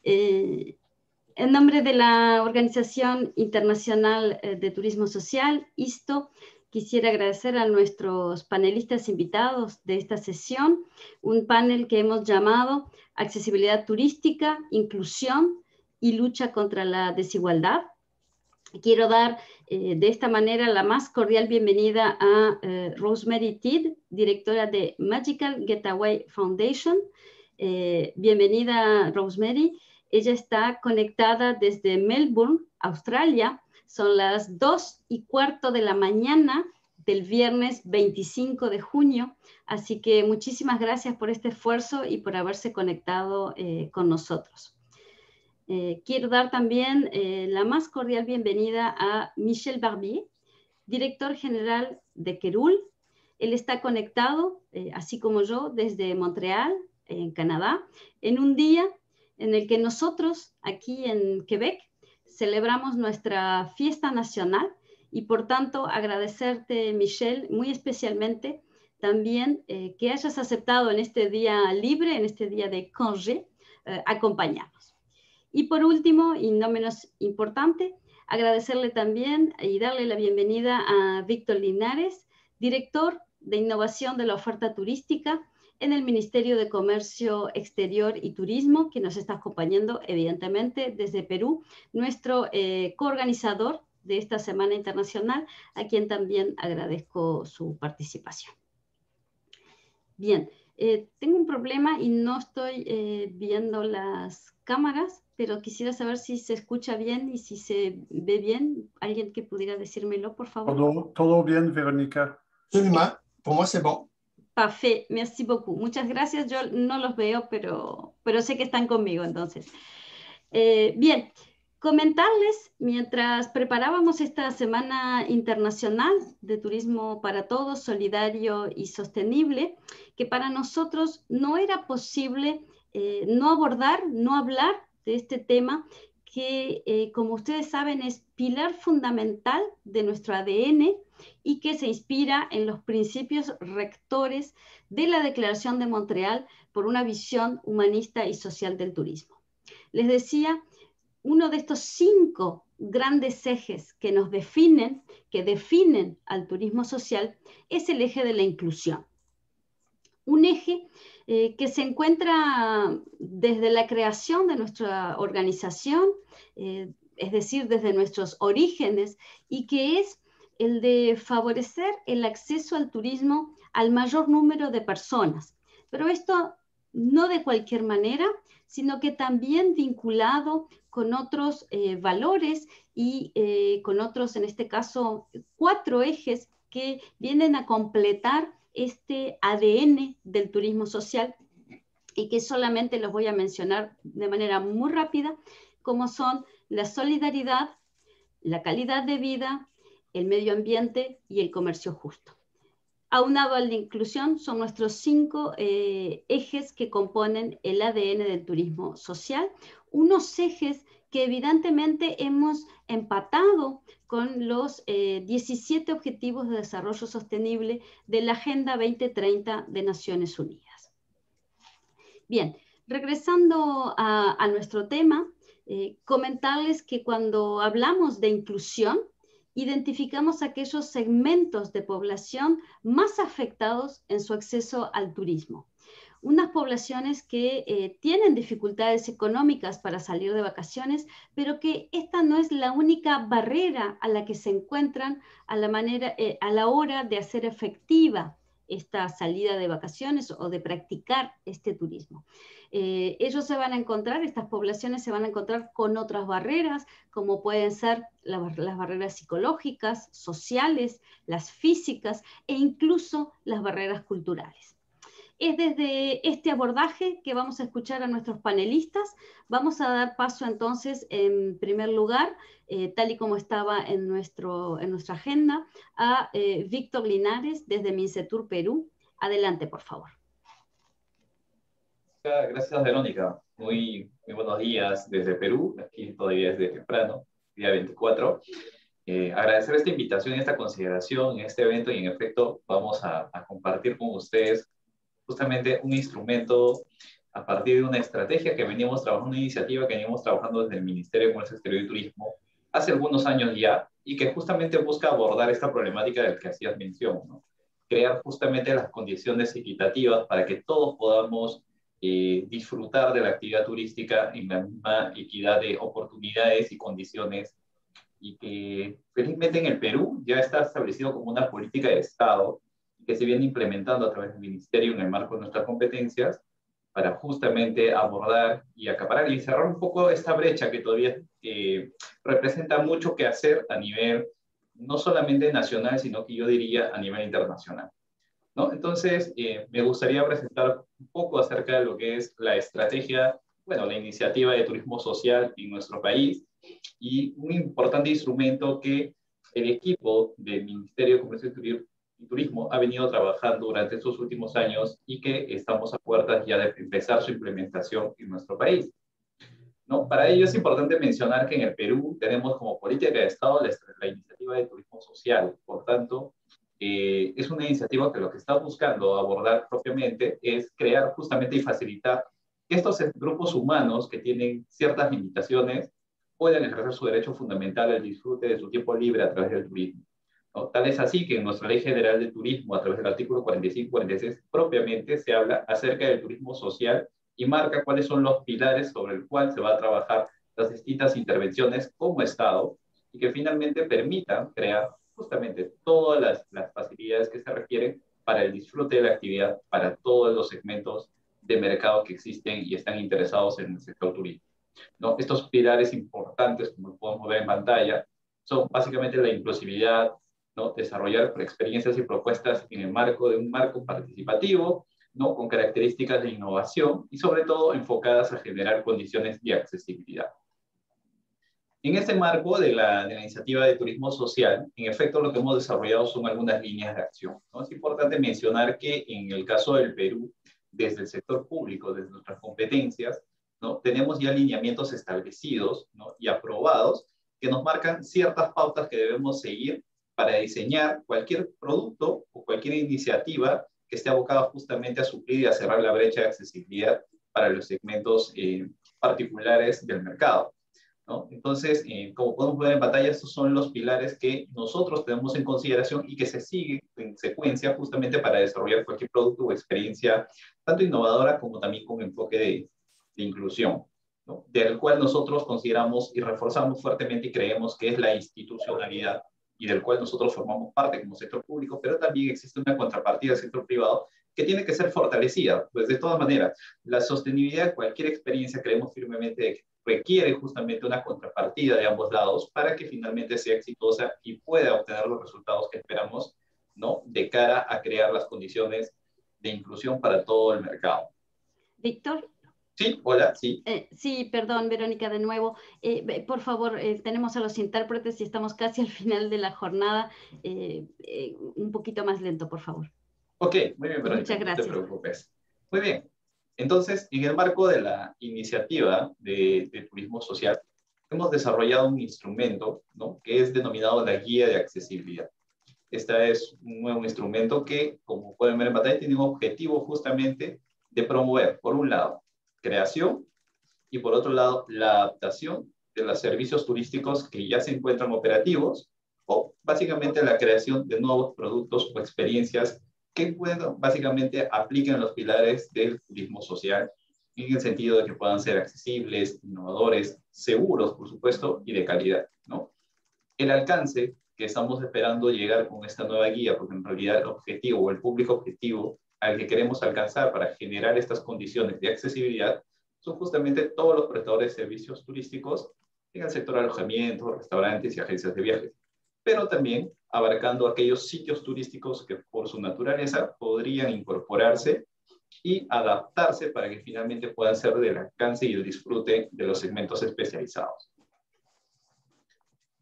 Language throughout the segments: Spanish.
En nombre de la Organización Internacional de Turismo Social, ISTO, quisiera agradecer a nuestros panelistas invitados de esta sesión, un panel que hemos llamado Accesibilidad Turística, Inclusión y Lucha contra la Desigualdad. Quiero dar de esta manera la más cordial bienvenida a Rosemary Teed, directora de Magical Getaway Foundation. Bienvenida, Rosemary. Ella está conectada desde Melbourne, Australia. Son las 2:15 de la mañana del viernes 25 de junio. Así que muchísimas gracias por este esfuerzo y por haberse conectado con nosotros. Quiero dar también la más cordial bienvenida a Michel Barbier, director general de Querul. Él está conectado, así como yo, desde Montreal, en Canadá, en un día en el que nosotros, aquí en Quebec, celebramos nuestra fiesta nacional y, por tanto, agradecerte, Michel, muy especialmente también que hayas aceptado en este día libre, en este día de congé, acompañarnos. Y por último, y no menos importante, agradecerle también y darle la bienvenida a Víctor Linares, director de Innovación de la Oferta Turística en el Ministerio de Comercio Exterior y Turismo, que nos está acompañando evidentemente desde Perú, nuestro coorganizador de esta Semana Internacional, a quien también agradezco su participación. Bien, tengo un problema y no estoy viendo las cámaras, pero quisiera saber si se escucha bien y si se ve bien. ¿Alguien que pudiera decírmelo, por favor? Todo bien, Verónica. Absolument. Pour moi, c'est bon. Parfait, merci beaucoup. Muchas gracias. Yo no los veo, pero sé que están conmigo, entonces. Bien, comentarles, mientras preparábamos esta Semana Internacional de Turismo para Todos, Solidario y Sostenible, que para nosotros no era posible no abordar, no hablar de este tema que, como ustedes saben, es pilar fundamental de nuestro ADN y que se inspira en los principios rectores de la Declaración de Montreal por una visión humanista y social del turismo. Les decía, uno de estos 5 grandes ejes que nos definen, que definen al turismo social, es el eje de la inclusión. Un eje que se encuentra desde la creación de nuestra organización, es decir, desde nuestros orígenes, y que es el de favorecer el acceso al turismo al mayor número de personas. Pero esto no de cualquier manera, sino que también vinculado con otros valores y con otros, en este caso, 4 ejes que vienen a completar este ADN del turismo social y que solamente los voy a mencionar de manera muy rápida, como son la solidaridad, la calidad de vida, el medio ambiente y el comercio justo. Aunado a la inclusión, son nuestros 5 ejes que componen el ADN del turismo social, unos ejes que evidentemente hemos empatado con los 17 Objetivos de Desarrollo Sostenible de la Agenda 2030 de Naciones Unidas. Bien, regresando a nuestro tema, comentarles que cuando hablamos de inclusión, identificamos aquellos segmentos de población más afectados en su acceso al turismo. Unas poblaciones que tienen dificultades económicas para salir de vacaciones, pero que esta no es la única barrera a la que se encuentran a la hora de hacer efectiva esta salida de vacaciones o de practicar este turismo. Ellos se van a encontrar, estas poblaciones se van a encontrar con otras barreras, como pueden ser las barreras psicológicas, sociales, las físicas e incluso las barreras culturales. Es desde este abordaje que vamos a escuchar a nuestros panelistas. Vamos a dar paso entonces, en primer lugar, tal y como estaba en nuestra agenda, a Víctor Linares desde Mincetur, Perú. Adelante, por favor. Gracias, Verónica. Muy buenos días desde Perú. Aquí todavía es de temprano, día 24. Agradecer esta invitación y esta consideración en este evento, y en efecto vamos a compartir con ustedes justamente un instrumento a partir de una estrategia que veníamos trabajando, una iniciativa que veníamos trabajando desde el Ministerio de Comercio Exterior y Turismo hace algunos años ya, y que justamente busca abordar esta problemática del que hacías mención, ¿no? Crear justamente las condiciones equitativas para que todos podamos disfrutar de la actividad turística en la misma equidad de oportunidades y condiciones, y que felizmente en el Perú ya está establecido como una política de Estado que se viene implementando a través del Ministerio en el marco de nuestras competencias para justamente abordar y acaparar y cerrar un poco esta brecha que todavía representa mucho que hacer a nivel no solamente nacional, sino que yo diría a nivel internacional, ¿no? Entonces, me gustaría presentar un poco acerca de lo que es la estrategia, bueno, la iniciativa de turismo social en nuestro país, y un importante instrumento que el equipo del Ministerio de Comercio y Turismo ha venido trabajando durante estos últimos años y que estamos a puertas ya de empezar su implementación en nuestro país, ¿no? Para ello es importante mencionar que en el Perú tenemos como política de Estado la iniciativa de turismo social. Por tanto, es una iniciativa que lo que está buscando abordar propiamente es crear justamente y facilitar que estos grupos humanos que tienen ciertas limitaciones puedan ejercer su derecho fundamental al disfrute de su tiempo libre a través del turismo, ¿no? Tal es así que en nuestra Ley General de Turismo, a través del artículo 45-46, propiamente se habla acerca del turismo social y marca cuáles son los pilares sobre el cual se va a trabajar las distintas intervenciones como Estado, y que finalmente permitan crear justamente todas las facilidades que se requieren para el disfrute de la actividad para todos los segmentos de mercado que existen y están interesados en el sector turismo, ¿no? Estos pilares importantes, como podemos ver en pantalla, son básicamente la inclusividad, ¿no? Desarrollar experiencias y propuestas en el marco de un marco participativo, ¿no? Con características de innovación y sobre todo enfocadas a generar condiciones de accesibilidad. En este marco de la iniciativa de turismo social, en efecto lo que hemos desarrollado son algunas líneas de acción, ¿no? Es importante mencionar que en el caso del Perú, desde el sector público, desde nuestras competencias, ¿no? Tenemos ya lineamientos establecidos, ¿no? Y aprobados que nos marcan ciertas pautas que debemos seguir para diseñar cualquier producto o cualquier iniciativa que esté abocada justamente a suplir y a cerrar la brecha de accesibilidad para los segmentos particulares del mercado, ¿no? Entonces, como podemos ver en pantalla, estos son los pilares que nosotros tenemos en consideración y que se siguen en secuencia justamente para desarrollar cualquier producto o experiencia, tanto innovadora como también con enfoque de inclusión, ¿no? Del cual nosotros consideramos y reforzamos fuertemente y creemos que es la institucionalidad, y del cual nosotros formamos parte como sector público, pero también existe una contrapartida del sector privado que tiene que ser fortalecida. Pues de todas maneras, la sostenibilidad de cualquier experiencia creemos firmemente que requiere justamente una contrapartida de ambos lados para que finalmente sea exitosa y pueda obtener los resultados que esperamos, ¿no? De cara a crear las condiciones de inclusión para todo el mercado. Víctor. Sí, hola, sí. Sí, perdón, Verónica, de nuevo. Por favor, tenemos a los intérpretes y estamos casi al final de la jornada. Un poquito más lento, por favor. Ok, muy bien, Verónica. Muchas gracias. No te preocupes. Muy bien. Entonces, en el marco de la iniciativa de turismo social, hemos desarrollado un instrumento, ¿no? Que es denominado la Guía de Accesibilidad. Este es un nuevo instrumento que, como pueden ver en pantalla, tiene un objetivo justamente de promover, por un lado, creación y por otro lado, la adaptación de los servicios turísticos que ya se encuentran operativos o básicamente la creación de nuevos productos o experiencias que básicamente apliquen los pilares del turismo social en el sentido de que puedan ser accesibles, innovadores, seguros, por supuesto, y de calidad, ¿no? El alcance que estamos esperando llegar con esta nueva guía, porque en realidad el objetivo o el público objetivo al que queremos alcanzar para generar estas condiciones de accesibilidad son justamente todos los prestadores de servicios turísticos en el sector de alojamiento, restaurantes y agencias de viajes, pero también abarcando aquellos sitios turísticos que por su naturaleza podrían incorporarse y adaptarse para que finalmente puedan ser del alcance y el disfrute de los segmentos especializados.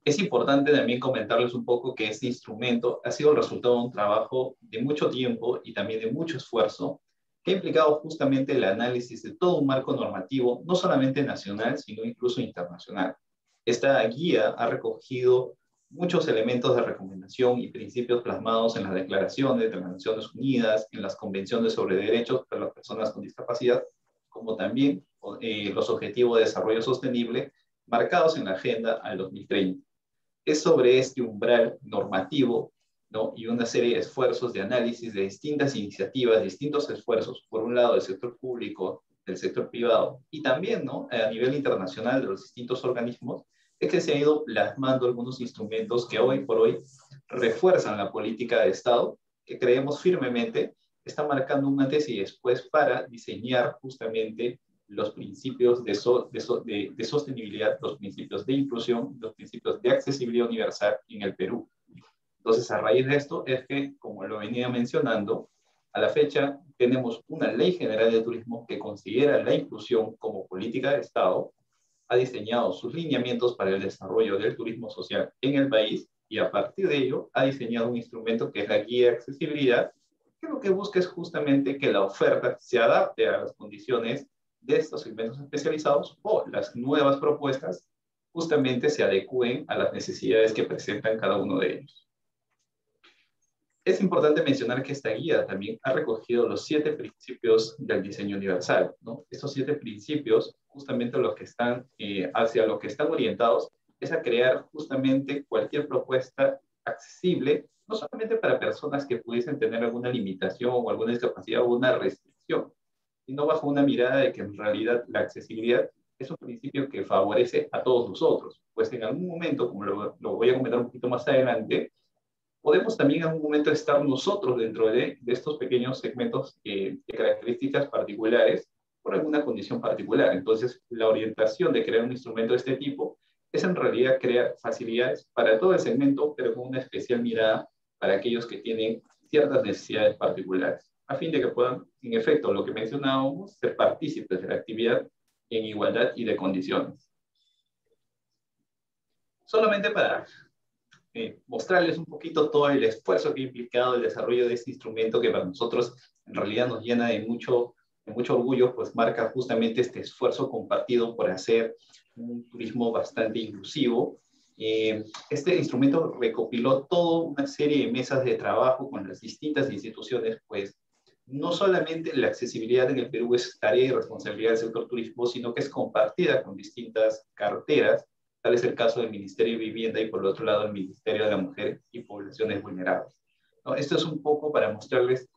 Es importante también comentarles un poco que este instrumento ha sido el resultado de un trabajo de mucho tiempo y también de mucho esfuerzo que ha implicado justamente el análisis de todo un marco normativo, no solamente nacional, sino incluso internacional. Esta guía ha recogido muchos elementos de recomendación y principios plasmados en las declaraciones de las Naciones Unidas, en las convenciones sobre derechos de las personas con discapacidad, como también los Objetivos de Desarrollo Sostenible marcados en la Agenda al 2030. Es sobre este umbral normativo, ¿no? Y una serie de esfuerzos de análisis de distintas iniciativas, distintos esfuerzos, por un lado del sector público, del sector privado, y también, ¿no?, a nivel internacional de los distintos organismos, es que se han ido plasmando algunos instrumentos que hoy por hoy refuerzan la política de Estado, que creemos firmemente está marcando un antes y después para diseñar justamente los principios de sostenibilidad, los principios de inclusión, los principios de accesibilidad universal en el Perú. Entonces, a raíz de esto es que, como lo venía mencionando, a la fecha tenemos una Ley General de Turismo que considera la inclusión como política de Estado, ha diseñado sus lineamientos para el desarrollo del turismo social en el país y a partir de ello ha diseñado un instrumento que es la Guía de Accesibilidad, que lo que busca es justamente que la oferta se adapte a las condiciones de estos segmentos especializados o las nuevas propuestas justamente se adecúen a las necesidades que presentan cada uno de ellos. Es importante mencionar que esta guía también ha recogido los 7 principios del diseño universal, ¿no? Estos 7 principios, justamente los que están, hacia lo que están orientados, es a crear justamente cualquier propuesta accesible, no solamente para personas que pudiesen tener alguna limitación o alguna discapacidad o una restricción, sino bajo una mirada de que en realidad la accesibilidad es un principio que favorece a todos nosotros, pues en algún momento, como lo voy a comentar un poquito más adelante, podemos también en algún momento estar nosotros dentro de estos pequeños segmentos de características particulares por alguna condición particular. Entonces, la orientación de crear un instrumento de este tipo es en realidad crear facilidades para todo el segmento, pero con una especial mirada para aquellos que tienen ciertas necesidades particulares, a fin de que puedan, en efecto, lo que mencionábamos, ser partícipes de la actividad en igualdad y de condiciones. Solamente para mostrarles un poquito todo el esfuerzo que ha implicado el desarrollo de este instrumento que para nosotros en realidad nos llena de mucho orgullo, pues marca justamente este esfuerzo compartido por hacer un turismo bastante inclusivo. Este instrumento recopiló toda una serie de mesas de trabajo con las distintas instituciones, pues no solamente la accesibilidad en el Perú es tarea y responsabilidad del sector turismo, sino que es compartida con distintas carteras. Tal es el caso del Ministerio de Vivienda y por el otro lado el Ministerio de la Mujer y Poblaciones Vulnerables, ¿no? Esto es un poco para mostrarles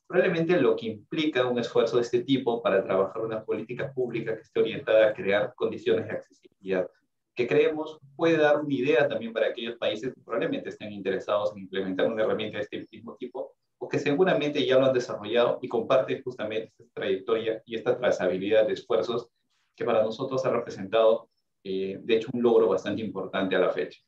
probablemente lo que implica un esfuerzo de este tipo para trabajar una política pública que esté orientada a crear condiciones de accesibilidad, que creemos puede dar una idea también para aquellos países que probablemente estén interesados en implementar una herramienta de este mismo tipo, o que seguramente ya lo han desarrollado y comparten justamente esta trayectoria y esta trazabilidad de esfuerzos que para nosotros ha representado de hecho, un logro bastante importante a la fecha.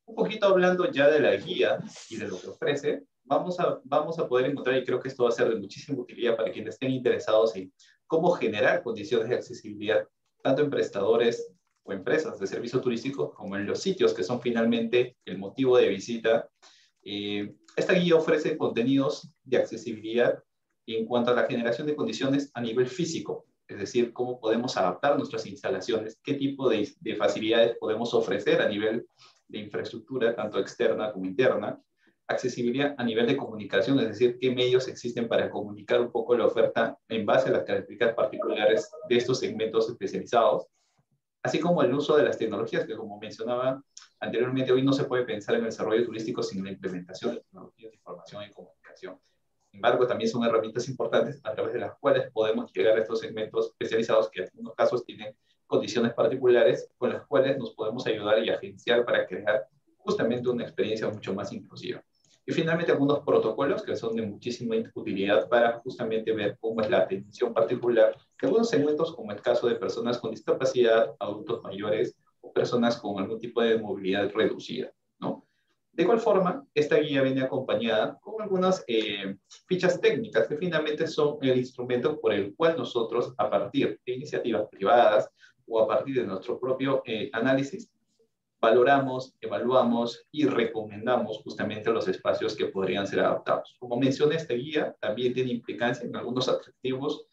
Un poquito hablando ya de la guía y de lo que ofrece, vamos a poder encontrar, y creo que esto va a ser de muchísima utilidad para quienes estén interesados en cómo generar condiciones de accesibilidad, tanto en prestadores o empresas de servicios turísticos, como en los sitios que son finalmente el motivo de visita. Esta guía ofrece contenidos de accesibilidad en cuanto a la generación de condiciones a nivel físico, es decir, cómo podemos adaptar nuestras instalaciones, qué tipo de facilidades podemos ofrecer a nivel de infraestructura, tanto externa como interna, accesibilidad a nivel de comunicación, es decir, qué medios existen para comunicar un poco la oferta en base a las características particulares de estos segmentos especializados, así como el uso de las tecnologías, que como mencionaba anteriormente, hoy no se puede pensar en el desarrollo turístico sin la implementación de tecnologías de información y comunicación. Sin embargo, también son herramientas importantes a través de las cuales podemos llegar a estos segmentos especializados que en algunos casos tienen condiciones particulares con las cuales nos podemos ayudar y agenciar para crear justamente una experiencia mucho más inclusiva. Y finalmente algunos protocolos que son de muchísima utilidad para justamente ver cómo es la atención particular de algunos segmentos como el caso de personas con discapacidad, adultos mayores o personas con algún tipo de movilidad reducida, ¿no? De igual forma, esta guía viene acompañada con algunas fichas técnicas que finalmente son el instrumento por el cual nosotros, a partir de iniciativas privadas o a partir de nuestro propio análisis, valoramos, evaluamos y recomendamos justamente los espacios que podrían ser adaptados. Como mencioné, esta guía también tiene implicancia en algunos atractivos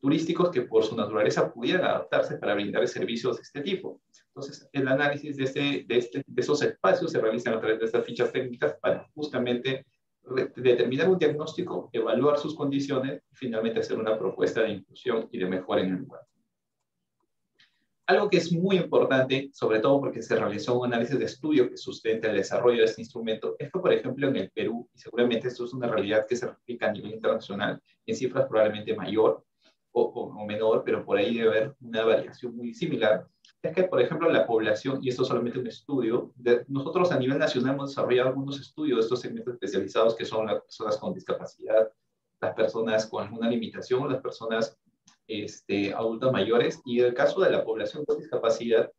turísticos que por su naturaleza pudieran adaptarse para brindar servicios de este tipo. Entonces, el análisis de esos espacios se realiza a través de estas fichas técnicas para justamente determinar un diagnóstico, evaluar sus condiciones y finalmente hacer una propuesta de inclusión y de mejora en el lugar. Algo que es muy importante, sobre todo porque se realizó un análisis de estudio que sustenta el desarrollo de este instrumento, es que, por ejemplo, en el Perú, y seguramente esto es una realidad que se replica a nivel internacional, en cifras probablemente mayor o menor, pero por ahí debe haber una variación muy similar, es que, por ejemplo, la población, y esto es solamente un estudio, nosotros a nivel nacional hemos desarrollado algunos estudios de estos segmentos especializados que son las personas con discapacidad, las personas con alguna limitación, las personas adultos mayores, y en el caso de la población con discapacidad,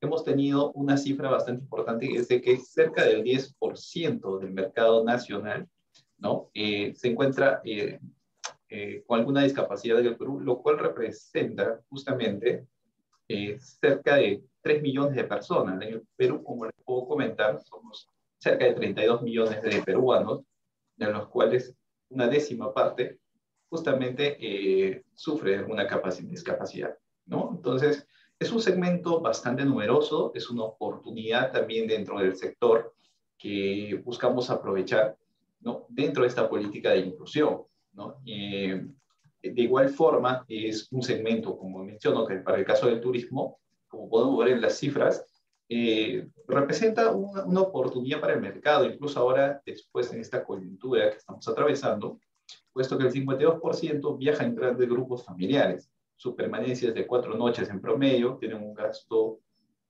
hemos tenido una cifra bastante importante, es de que cerca del 10% del mercado nacional, ¿no? Se encuentra con alguna discapacidad en el Perú, lo cual representa justamente cerca de 3 millones de personas. En el Perú, como les puedo comentar, somos cerca de 32 millones de peruanos, de los cuales una décima parte justamente sufre de alguna discapacidad, ¿no? Entonces, es un segmento bastante numeroso, es una oportunidad también dentro del sector que buscamos aprovechar, ¿no? Dentro de esta política de inclusión, ¿no? De igual forma, es un segmento, como menciono, que para el caso del turismo, como podemos ver en las cifras, representa una oportunidad para el mercado, incluso ahora, después en esta coyuntura que estamos atravesando, puesto que el 52% viaja en grandes grupos familiares. Su permanencia es de 4 noches en promedio, tienen un gasto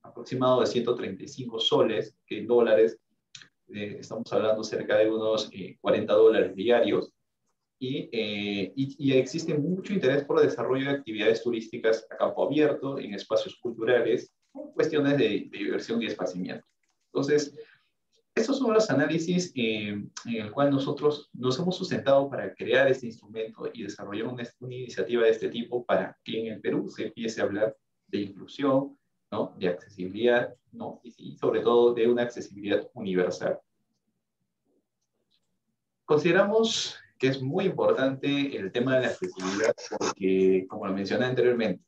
aproximado de 135 soles, que en dólares estamos hablando cerca de unos $40 diarios, y existe mucho interés por el desarrollo de actividades turísticas a campo abierto, en espacios culturales, cuestiones de diversión y esparcimiento. Entonces, estos son los análisis en el cual nosotros nos hemos sustentado para crear este instrumento y desarrollar una iniciativa de este tipo para que en el Perú se empiece a hablar de inclusión, ¿no? De accesibilidad, ¿no? Y sobre todo de una accesibilidad universal. Consideramos que es muy importante el tema de la accesibilidad porque, como lo mencioné anteriormente,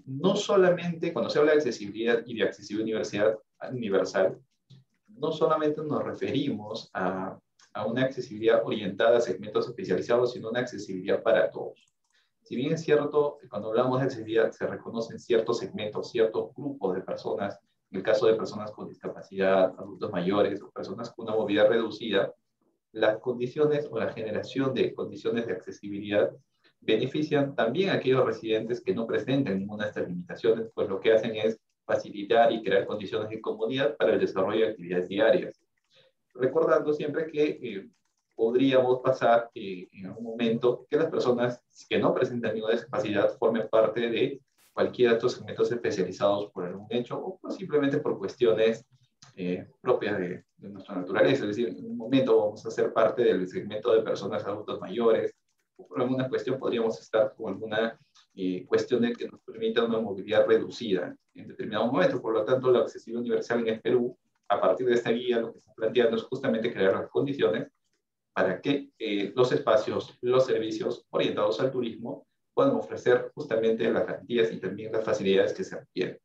no solamente cuando se habla de accesibilidad y de accesibilidad universal, no solamente nos referimos a una accesibilidad orientada a segmentos especializados, sino una accesibilidad para todos. Si bien es cierto, cuando hablamos de accesibilidad se reconocen ciertos segmentos, ciertos grupos de personas, en el caso de personas con discapacidad, adultos mayores o personas con una movilidad reducida, las condiciones o la generación de condiciones de accesibilidad benefician también a aquellos residentes que no presenten ninguna de estas limitaciones, pues lo que hacen es facilitar y crear condiciones de comodidad para el desarrollo de actividades diarias. Recordando siempre que podríamos pasar en algún momento que las personas que no presentan ninguna discapacidad formen parte de cualquiera de estos segmentos especializados por algún hecho o pues, simplemente por cuestiones propias de nuestra naturaleza. Es decir, en un momento vamos a ser parte del segmento de personas adultos mayores, o por alguna cuestión podríamos estar con alguna cuestión de que nos permita una movilidad reducida en determinado momento. Por lo tanto, la accesibilidad universal en el Perú, a partir de esta guía, lo que está planteando es justamente crear las condiciones para que los espacios, los servicios orientados al turismo puedan ofrecer justamente las garantías y también las facilidades que se requieren.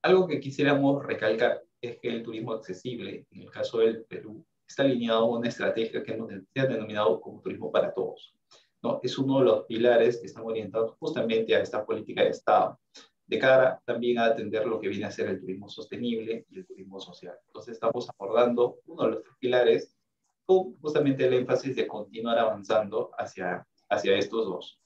Algo que quisiéramos recalcar es que el turismo accesible, en el caso del Perú, está alineado a una estrategia que se ha denominado como turismo para todos, ¿no? Es uno de los pilares que están orientados justamente a esta política de Estado, de cara también a atender lo que viene a ser el turismo sostenible y el turismo social. Entonces estamos abordando uno de los tres pilares con justamente el énfasis de continuar avanzando hacia estos dos.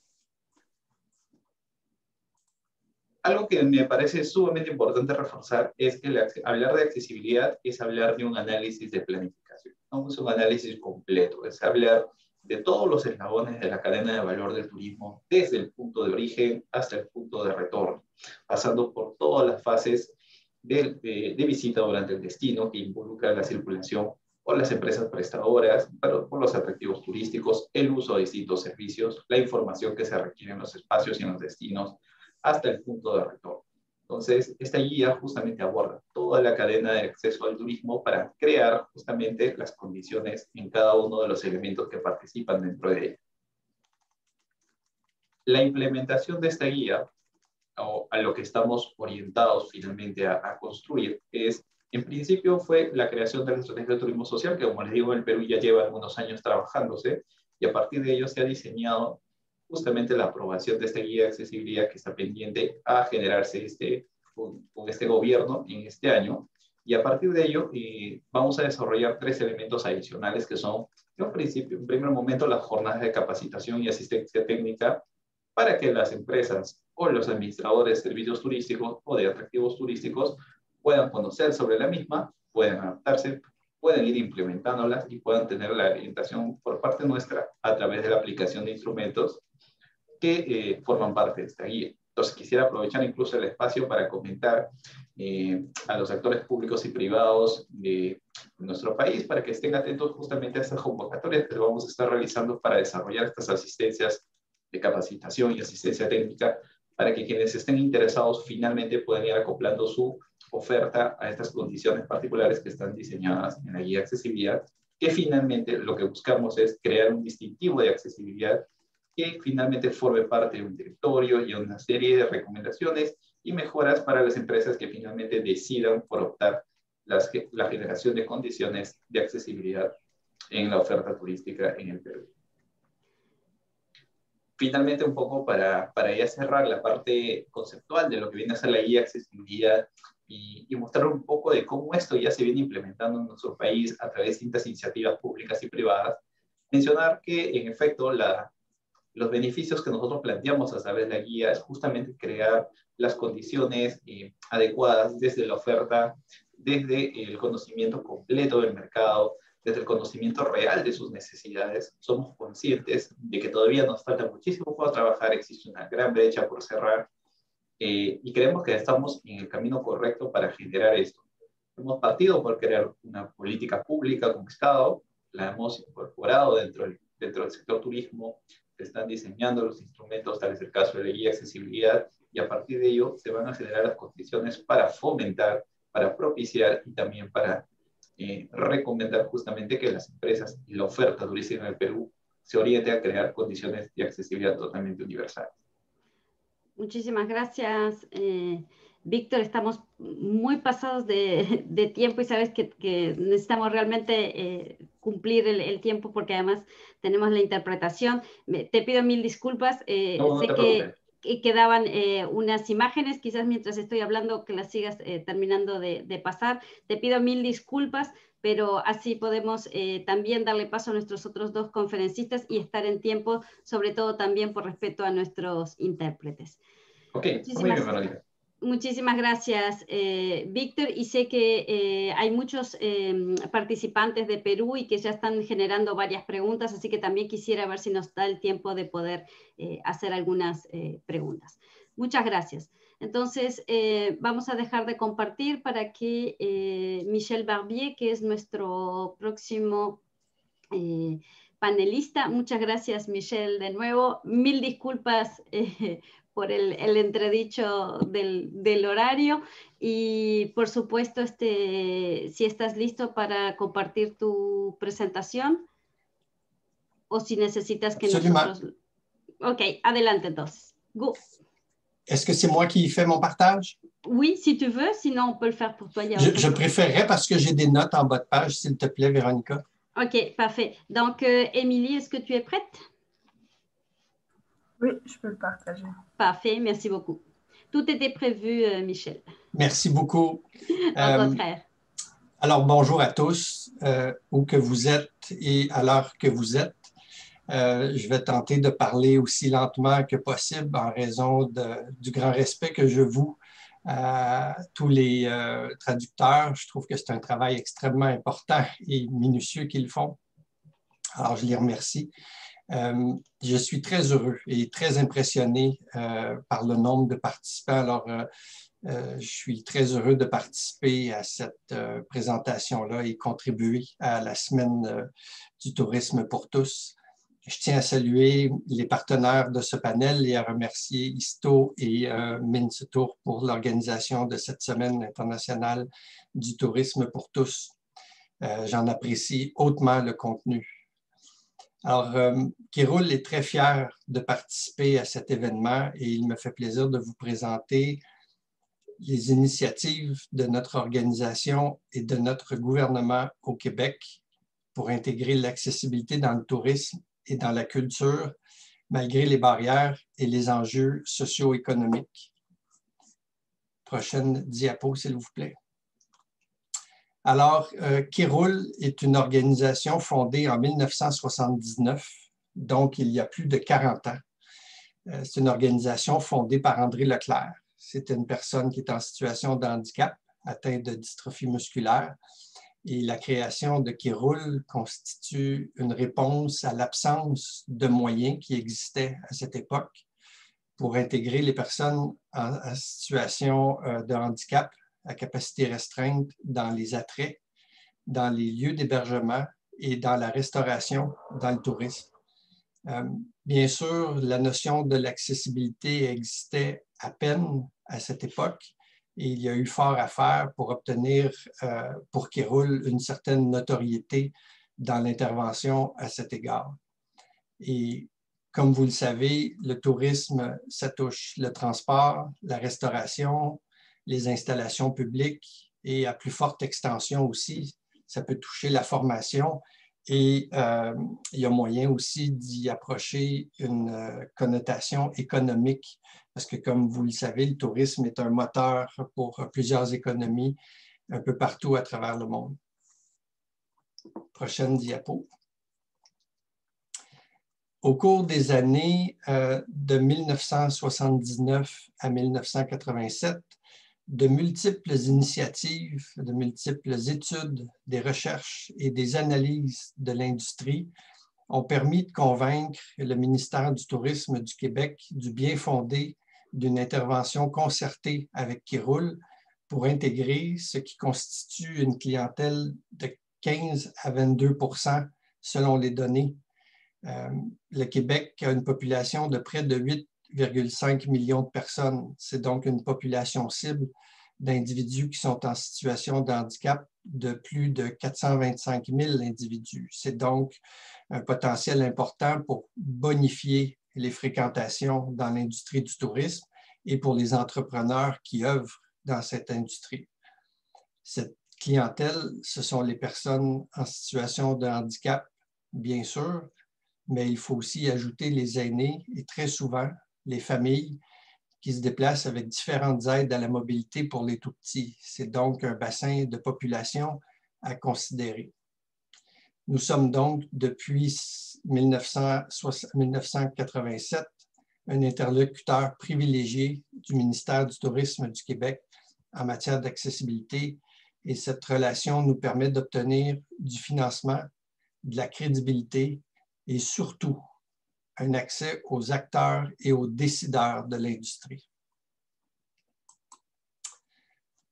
Algo que me parece sumamente importante reforzar es que hablar de accesibilidad es hablar de un análisis de planificación, no es un análisis completo, es hablar de todos los eslabones de la cadena de valor del turismo, desde el punto de origen hasta el punto de retorno, pasando por todas las fases de visita durante el destino que involucra la circulación por las empresas prestadoras, por los atractivos turísticos, el uso de distintos servicios, la información que se requiere en los espacios y en los destinos, hasta el punto de retorno. Entonces, esta guía justamente aborda toda la cadena de acceso al turismo para crear justamente las condiciones en cada uno de los elementos que participan dentro de ella. La implementación de esta guía, o a lo que estamos orientados finalmente a construir, es En principio fue la creación de la estrategia de turismo social, que como les digo, el Perú ya lleva algunos años trabajándose, y a partir de ello se ha diseñado justamente la aprobación de esta guía de accesibilidad que está pendiente a generarse con este gobierno en este año. Y a partir de ello vamos a desarrollar 3 elementos adicionales que son, en primer momento, las jornadas de capacitación y asistencia técnica para que las empresas o los administradores de servicios turísticos o de atractivos turísticos puedan conocer sobre la misma, puedan adaptarse, puedan ir implementándolas y puedan tener la orientación por parte nuestra a través de la aplicación de instrumentos que forman parte de esta guía. Entonces quisiera aprovechar incluso el espacio para comentar a los actores públicos y privados de nuestro país para que estén atentos justamente a estas convocatorias que vamos a estar realizando para desarrollar estas asistencias de capacitación y asistencia técnica para que quienes estén interesados finalmente puedan ir acoplando su oferta a estas condiciones particulares que están diseñadas en la guía de accesibilidad, que finalmente lo que buscamos es crear un distintivo de accesibilidad que finalmente forme parte de un directorio y una serie de recomendaciones y mejoras para las empresas que finalmente decidan por optar la generación de condiciones de accesibilidad en la oferta turística en el Perú. Finalmente, un poco para ya cerrar la parte conceptual de lo que viene a ser la guía de accesibilidad y mostrar un poco de cómo esto ya se viene implementando en nuestro país a través de distintas iniciativas públicas y privadas, mencionar que en efecto los beneficios que nosotros planteamos a través de la guía es justamente crear las condiciones adecuadas desde la oferta, desde el conocimiento completo del mercado, desde el conocimiento real de sus necesidades. Somos conscientes de que todavía nos falta muchísimo por trabajar, existe una gran brecha por cerrar y creemos que estamos en el camino correcto para generar esto. Hemos partido por crear una política pública como Estado, la hemos incorporado dentro del sector turismo, se están diseñando los instrumentos, tal es el caso de la guía de accesibilidad, y a partir de ello se van a generar las condiciones para fomentar, para propiciar y también para recomendar justamente que las empresas y la oferta turística en el Perú se oriente a crear condiciones de accesibilidad totalmente universales. Muchísimas gracias, Víctor. Estamos muy pasados de tiempo y sabes que necesitamos realmente cumplir el tiempo porque además tenemos la interpretación. Te pido mil disculpas. No Sé te que preocupes. quedaban unas imágenes, quizás mientras estoy hablando que las sigas terminando de pasar. Te pido mil disculpas, pero así podemos también darle paso a nuestros otros 2 conferencistas y estar en tiempo, sobre todo también por respeto a nuestros intérpretes. Ok, muy bien, Verónica. Muchísimas gracias, Víctor, y sé que hay muchos participantes de Perú y que ya están generando varias preguntas, así que también quisiera ver si nos da el tiempo de poder hacer algunas preguntas. Muchas gracias. Entonces, vamos a dejar de compartir para que Michel Barbier, que es nuestro próximo panelista. Muchas gracias, Michel, de nuevo. Mil disculpas por el entredicho del horario y, por supuesto, si estás listo para compartir tu presentación o si necesitas que nosotros... Ok, adelante entonces. Go. Est-ce que c'est moi qui fais mon partage? Oui, si tu veux, sinon on peut le faire pour toi. Je préférerais parce que j'ai des notes en bas de page, s'il te plaît, Véronica. Ok, parfait. Donc, Émilie, est-ce que tu es prête? Oui, je peux le partager. Parfait, merci beaucoup. Tout était prévu, Michel. Merci beaucoup. Au contraire. Alors, bonjour à tous, où que vous êtes et à l'heure que vous êtes. Je vais tenter de parler aussi lentement que possible en raison du grand respect que je voue à tous les traducteurs. Je trouve que c'est un travail extrêmement important et minutieux qu'ils font. Alors, je les remercie. Je suis très heureux et très impressionné par le nombre de participants. Alors, je suis très heureux de participer à cette présentation-là et contribuer à la semaine du tourisme pour tous. Je tiens à saluer les partenaires de ce panel et à remercier ISTO et Mintour pour l'organisation de cette semaine internationale du tourisme pour tous. J'en apprécie hautement le contenu. Alors, Kirul est très fier de participer à cet événement et il me fait plaisir de vous présenter les initiatives de notre organisation et de notre gouvernement au Québec pour intégrer l'accessibilité dans le tourisme et dans la culture, malgré les barrières et les enjeux socio-économiques. Prochaine diapo, s'il vous plaît. Alors, Qui-Roule est une organisation fondée en 1979, donc il y a plus de 40 ans. C'est une organisation fondée par André Leclerc. C'est une personne qui est en situation de handicap, atteinte de dystrophie musculaire. Et la création de Qui-Roule constitue une réponse à l'absence de moyens qui existaient à cette époque pour intégrer les personnes en situation de handicap à capacité restreinte dans les attraits, dans les lieux d'hébergement et dans la restauration, dans le tourisme. Bien sûr, la notion de l'accessibilité existait à peine à cette époque et il y a eu fort à faire pour obtenir pour Qui-Roule une certaine notoriété dans l'intervention à cet égard. Et comme vous le savez, le tourisme, ça touche le transport, la restauration, les installations publiques et à plus forte extension aussi, ça peut toucher la formation et il y a moyen aussi d'y approcher une connotation économique parce que comme vous le savez, le tourisme est un moteur pour plusieurs économies un peu partout à travers le monde. Prochaine diapo. Au cours des années de 1979 à 1987, de multiples initiatives, de multiples études, des recherches et des analyses de l'industrie ont permis de convaincre le ministère du Tourisme du Québec du bien fondé d'une intervention concertée avec Qui-Roule pour intégrer ce qui constitue une clientèle de 15 à 22% selon les données. Le Québec a une population de près de 8,5 millions de personnes. C'est donc une population cible d'individus qui sont en situation de handicap de plus de 425 000 individus. C'est donc un potentiel important pour bonifier les fréquentations dans l'industrie du tourisme et pour les entrepreneurs qui œuvrent dans cette industrie. Cette clientèle, ce sont les personnes en situation de handicap, bien sûr, mais il faut aussi ajouter les aînés et très souvent les familles qui se déplacent avec différentes aides à la mobilité pour les tout-petits. C'est donc un bassin de population à considérer. Nous sommes donc depuis 1987 un interlocuteur privilégié du ministère du Tourisme du Québec en matière d'accessibilité et cette relation nous permet d'obtenir du financement, de la crédibilité et surtout un accès aux acteurs et aux décideurs de l'industrie.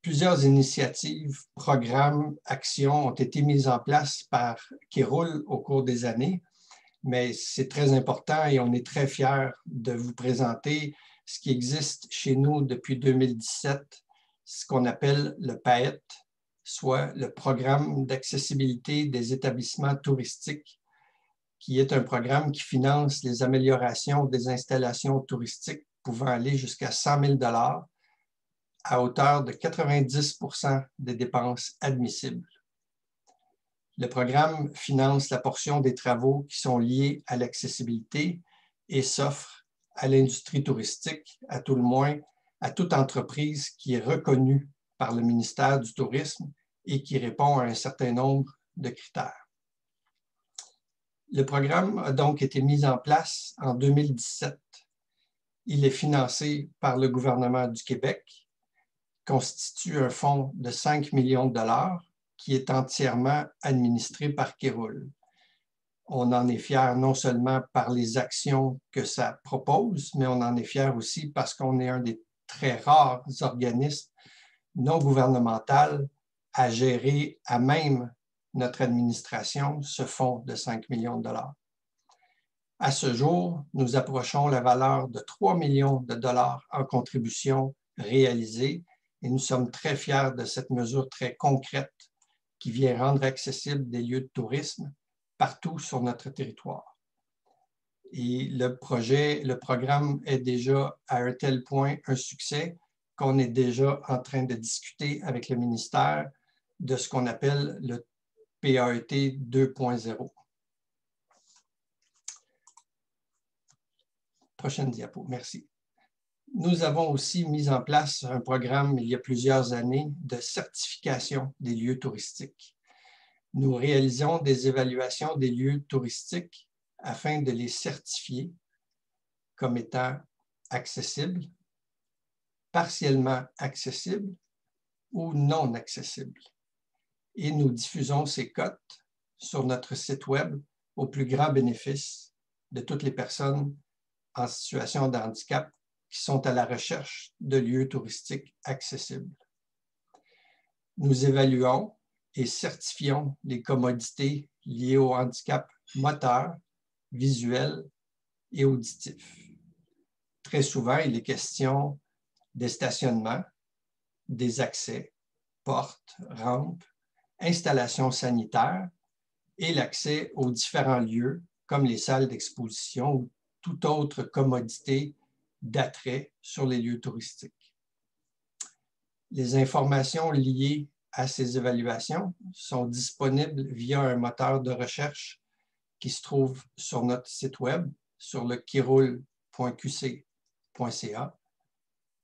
Plusieurs initiatives, programmes, actions ont été mises en place par Qui-Roule au cours des années, mais c'est très important et on est très fiers de vous présenter ce qui existe chez nous depuis 2017, ce qu'on appelle le PAET, soit le Programme d'accessibilité des établissements touristiques, qui est un programme qui finance les améliorations des installations touristiques pouvant aller jusqu'à 100 000 $ à hauteur de 90% des dépenses admissibles. Le programme finance la portion des travaux qui sont liés à l'accessibilité et s'offre à l'industrie touristique, à tout le moins à toute entreprise qui est reconnue par le ministère du Tourisme et qui répond à un certain nombre de critères. Le programme a donc été mis en place en 2017. Il est financé par le gouvernement du Québec, constitue un fonds de 5 millions de $ qui est entièrement administré par Qui-Roule. On en est fier non seulement par les actions que ça propose, mais on en est fier aussi parce qu'on est un des très rares organismes non gouvernementaux à gérer à même notre administration ce fonds de 5 millions de $. À ce jour, nous approchons la valeur de 3 millions de $ en contributions réalisées et nous sommes très fiers de cette mesure très concrète qui vient rendre accessibles des lieux de tourisme partout sur notre territoire. Et le programme est déjà à un tel point un succès qu'on est déjà en train de discuter avec le ministère de ce qu'on appelle le PAET 2.0. Prochaine diapo, merci. Nous avons aussi mis en place un programme il y a plusieurs années de certification des lieux touristiques. Nous réalisons des évaluations des lieux touristiques afin de les certifier comme étant accessibles, partiellement accessibles ou non accessibles. Et nous diffusons ces cotes sur notre site Web au plus grand bénéfice de toutes les personnes en situation de handicap qui sont à la recherche de lieux touristiques accessibles. Nous évaluons et certifions les commodités liées au handicap moteur, visuel et auditif. Très souvent, il est question des stationnements, des accès, portes, rampes, installations sanitaires et l'accès aux différents lieux comme les salles d'exposition ou toute autre commodité d'attrait sur les lieux touristiques. Les informations liées à ces évaluations sont disponibles via un moteur de recherche qui se trouve sur notre site Web, sur le kiroul.qc.ca,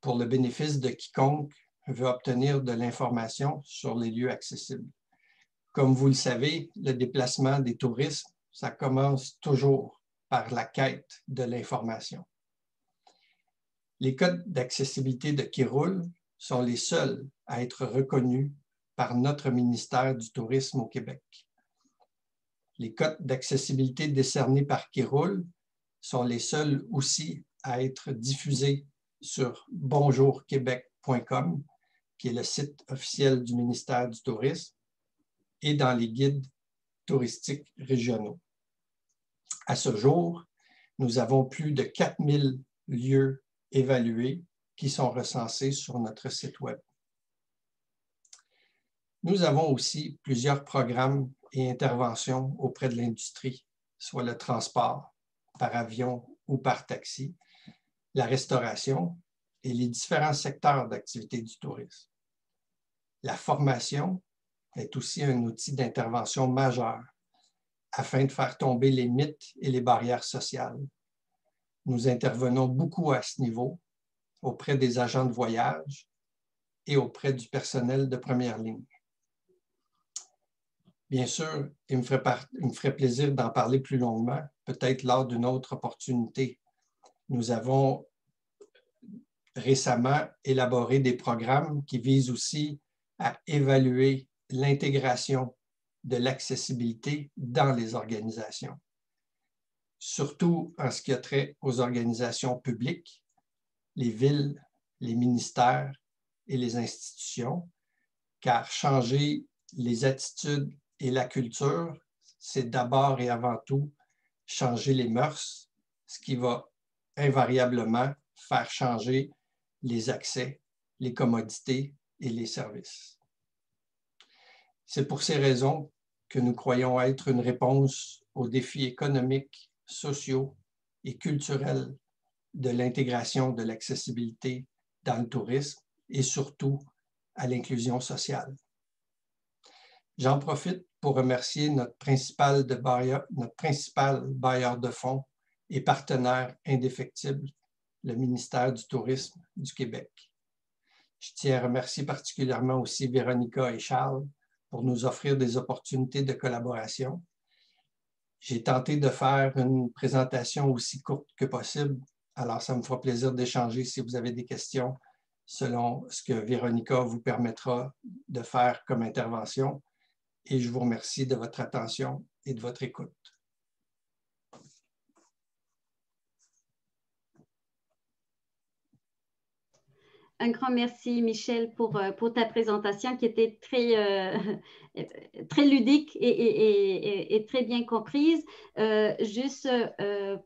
pour le bénéfice de quiconque veut obtenir de l'information sur les lieux accessibles. Comme vous le savez, le déplacement des touristes, ça commence toujours par la quête de l'information. Les codes d'accessibilité de Kiroul sont les seuls à être reconnus par notre ministère du Tourisme au Québec. Les codes d'accessibilité décernés par Kiroul sont les seuls aussi à être diffusés sur bonjourquebec.com, qui est le site officiel du ministère du Tourisme, et dans les guides touristiques régionaux. À ce jour, nous avons plus de 4000 lieux évalués qui sont recensés sur notre site Web. Nous avons aussi plusieurs programmes et interventions auprès de l'industrie, soit le transport par avion ou par taxi, la restauration et les différents secteurs d'activité du tourisme. La formation est aussi un outil d'intervention majeur afin de faire tomber les mythes et les barrières sociales. Nous intervenons beaucoup à ce niveau auprès des agents de voyage et auprès du personnel de première ligne. Bien sûr, il me ferait plaisir d'en parler plus longuement, peut-être lors d'une autre opportunité. Nous avons récemment élaboré des programmes qui visent aussi à évaluer l'intégration de l'accessibilité dans les organisations, surtout en ce qui a trait aux organisations publiques, les villes, les ministères et les institutions, car changer les attitudes et la culture, c'est d'abord et avant tout changer les mœurs, ce qui va invariablement faire changer les accès, les commodités et les services. C'est pour ces raisons que nous croyons être une réponse aux défis économiques, sociaux et culturels de l'intégration de l'accessibilité dans le tourisme et surtout à l'inclusion sociale. J'en profite pour remercier notre principal bailleur de fonds et partenaire indéfectible, le ministère du Tourisme du Québec. Je tiens à remercier particulièrement aussi Véronica et Charles pour nous offrir des opportunités de collaboration. J'ai tenté de faire une présentation aussi courte que possible, alors ça me fera plaisir d'échanger si vous avez des questions selon ce que Véronica vous permettra de faire comme intervention. Et je vous remercie de votre attention et de votre écoute. Un grand merci, Michel, pour ta présentation qui était très ludique et très bien comprise. Juste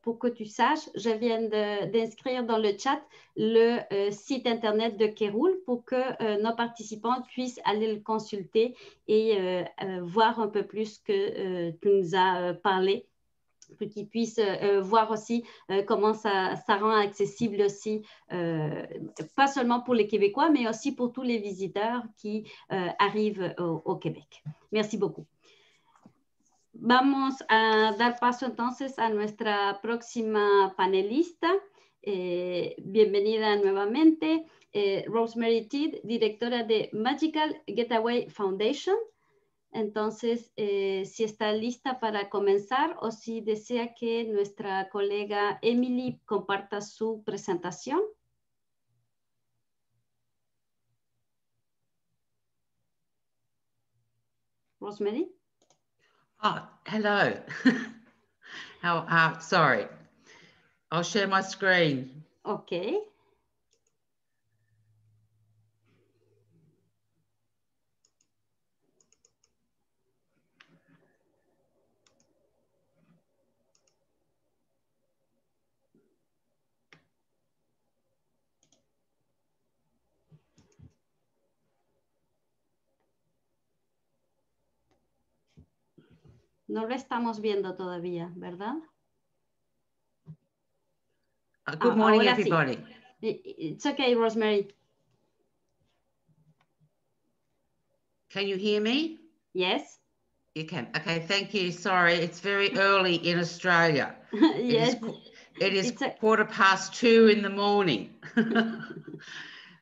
pour que tu saches, je viens d'inscrire dans le chat le site Internet de Kiroul pour que nos participants puissent aller le consulter et voir un peu plus ce que tu nous as parlé pour qu'ils puissent voir aussi comment ça rend accessible aussi, pas seulement pour les Québécois, mais aussi pour tous les visiteurs qui arrivent au Québec. Merci beaucoup. Vamos a dar paso entonces a nuestra próxima panelista. Bienvenida nuevamente, Rosemary Teed, directora de Magical Getaway Foundation. Entonces, si está lista para comenzar o si desea que nuestra colega Emily comparta su presentación. Rosemary? Oh, hello. Sorry. I'll share my screen. Okay. No lo estamos viendo todavía, ¿verdad? Good morning, everybody. Sí. It's okay, Rosemary. Can you hear me? Yes. You can. Okay, thank you. Sorry, it's very early in Australia. Yes. It is 2:15 in the morning.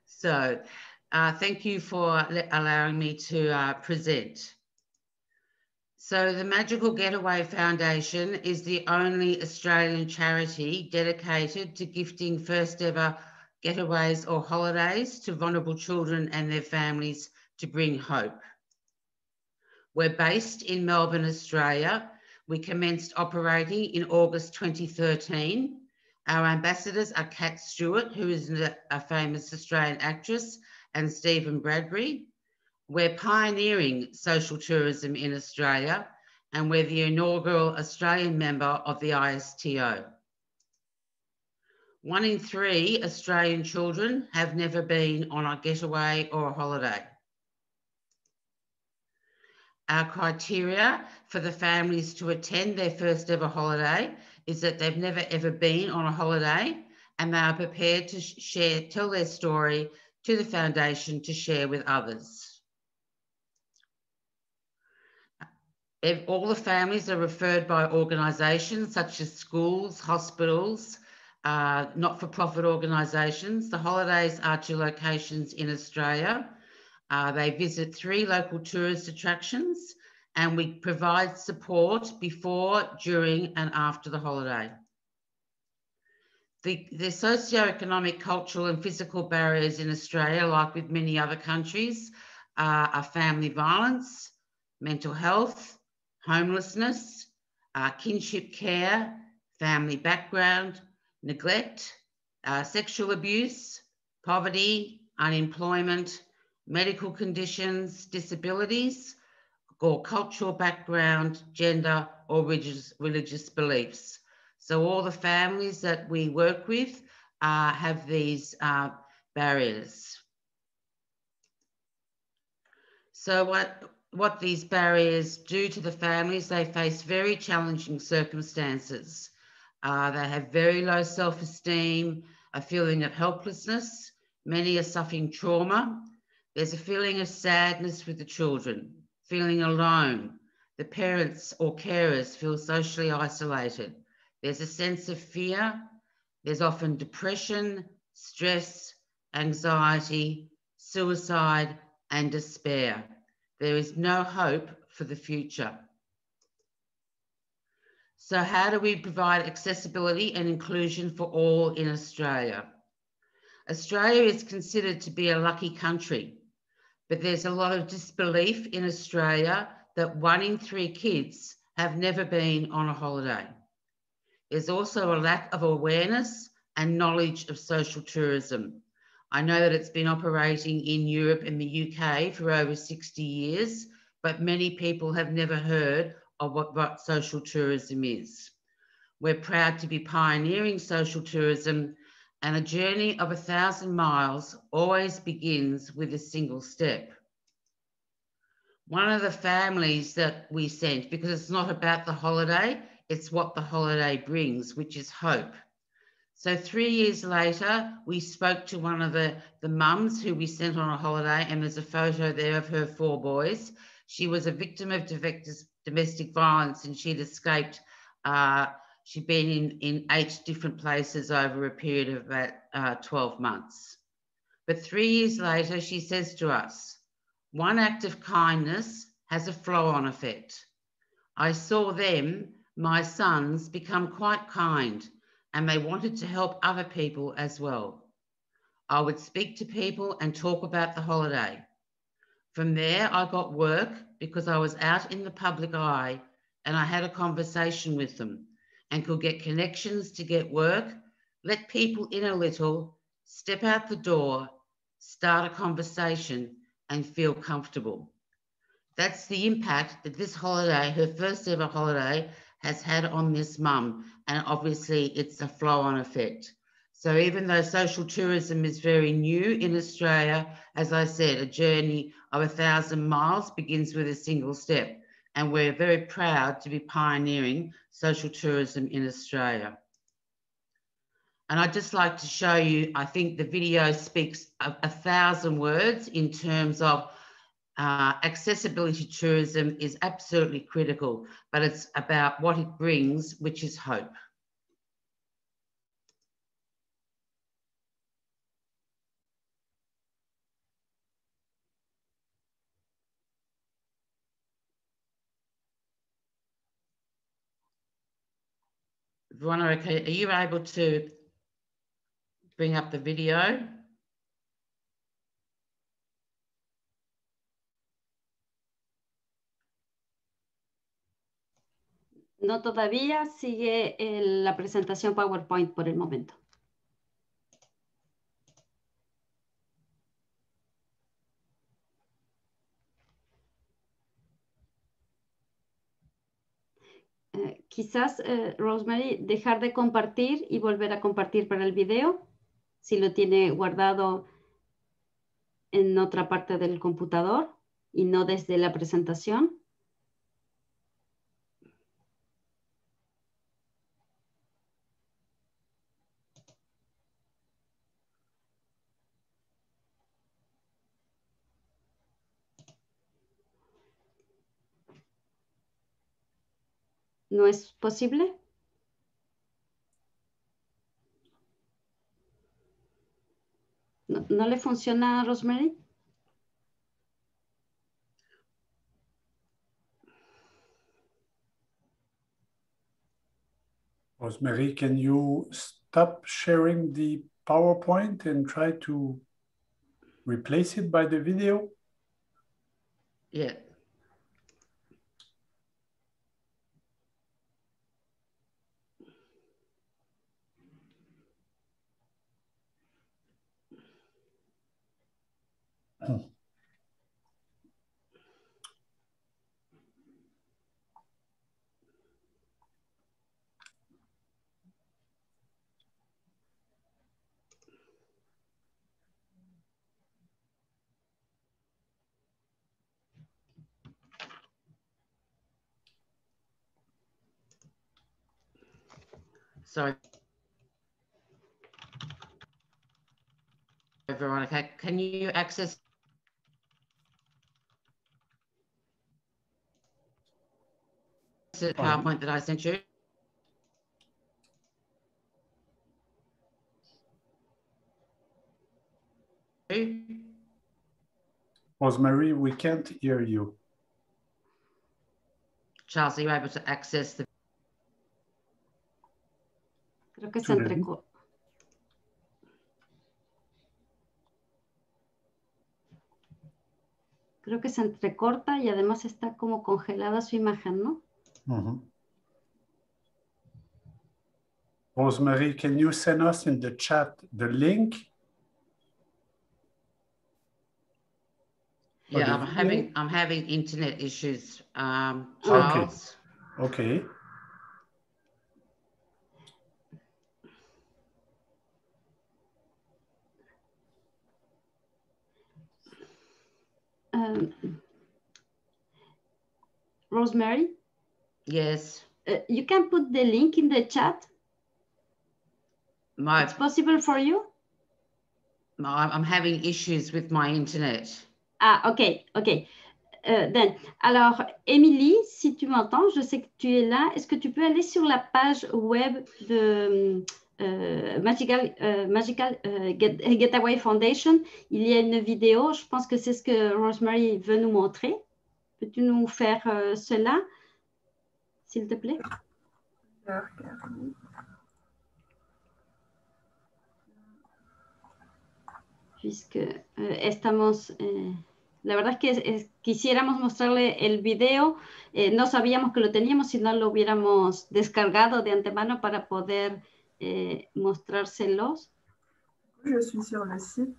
So thank you for allowing me to present. So the Magical Getaway Foundation is the only Australian charity dedicated to gifting first ever getaways or holidays to vulnerable children and their families to bring hope. We're based in Melbourne, Australia. We commenced operating in August 2013. Our ambassadors are Kat Stewart, who is a famous Australian actress, and Stephen Bradbury. We're pioneering social tourism in Australia, and we're the inaugural Australian member of the ISTO. 1 in 3 Australian children have never been on a getaway or a holiday. Our criteria for the families to attend their first ever holiday is that they've never ever been on a holiday and they are prepared to tell their story to the foundation to share with others. All the families are referred by organisations such as schools, hospitals, not-for-profit organisations. The holidays are to locations in Australia. They visit 3 local tourist attractions and we provide support before, during and after the holiday. The socio-economic, cultural and physical barriers in Australia, like with many other countries, are family violence, mental health, homelessness, kinship care, family background, neglect, sexual abuse, poverty, unemployment, medical conditions, disabilities, or cultural background, gender, or religious beliefs. So all the families that we work with have these barriers. So what these barriers do to the families, they face very challenging circumstances. They have very low self-esteem, a feeling of helplessness. Many are suffering trauma. There's a feeling of sadness with the children, feeling alone. The parents or carers feel socially isolated. There's a sense of fear. There's often depression, stress, anxiety, suicide, and despair. There is no hope for the future. So how do we provide accessibility and inclusion for all in Australia? Australia is considered to be a lucky country, but there's a lot of disbelief in Australia that 1 in 3 kids have never been on a holiday. There's also a lack of awareness and knowledge of social tourism. I know that it's been operating in Europe and the UK for over 60 years, but many people have never heard of what social tourism is. We're proud to be pioneering social tourism, and a journey of 1,000 miles always begins with a single step. One of the families that we sent, because it's not about the holiday, It's what the holiday brings, which is hope. So 3 years later, we spoke to one of the mums who we sent on a holiday, and there's a photo there of her 4 boys. She was a victim of domestic violence, and she'd escaped. She'd been in 8 different places over a period of about 12 months. But 3 years later, she says to us, one act of kindness has a flow-on effect. I saw them, my sons, become quite kind, and they wanted to help other people as well. I would speak to people and talk about the holiday. From there, I got work because I was out in the public eye, and I had a conversation with them and could get connections to get work, let people in a little, step out the door, start a conversation, and feel comfortable. That's the impact that this holiday, her first ever holiday, has had on this mum, and obviously it's a flow-on effect. So even though social tourism is very new in Australia, as I said, a journey of 1,000 miles begins with a single step, and we're very proud to be pioneering social tourism in Australia. And I'd just like to show you, I think the video speaks 1,000 words in terms of accessibility tourism is absolutely critical, but it's about what it brings, which is hope. Veronica, are you able to bring up the video? No todavía, sigue la presentación PowerPoint por el momento. Quizás, Rosemary, dejar de compartir y volver a compartir para el video, si lo tiene guardado en otra parte del computador y no desde la presentación. ¿No es posible? ¿No le funciona, Rosemary? Rosemary, can you stop sharing the PowerPoint and try to replace it by the video? Yeah. Sorry, Veronica, can you access the PowerPoint that I sent you? Rosemary, we can't hear you. Charles, are you able to access the... Creo que se entrecorta. Creo que se entrecorta y además está como congelada su imagen, ¿no? Rosemary, can you send us in the chat the link? Yeah, I'm having internet issues, Charles. Okay. Rosemary? Yes. You can put the link in the chat. It's possible for you? I'm having issues with my internet. Ah, ok. Then, alors, Émilie, si tu m'entends, je sais que tu es là. Est-ce que tu peux aller sur la page web de Magical Getaway Foundation? Il y a une vidéo, je pense que c'est ce que Rosemary veut nous montrer. Peux-tu nous faire cela, s'il te plaît? Puisque estamos... la verdad es que quisiéramos mostrarle el video, no sabíamos que lo teníamos, si no lo hubiéramos descargado de antemano para poder mostrárselos. Je suis sur le site,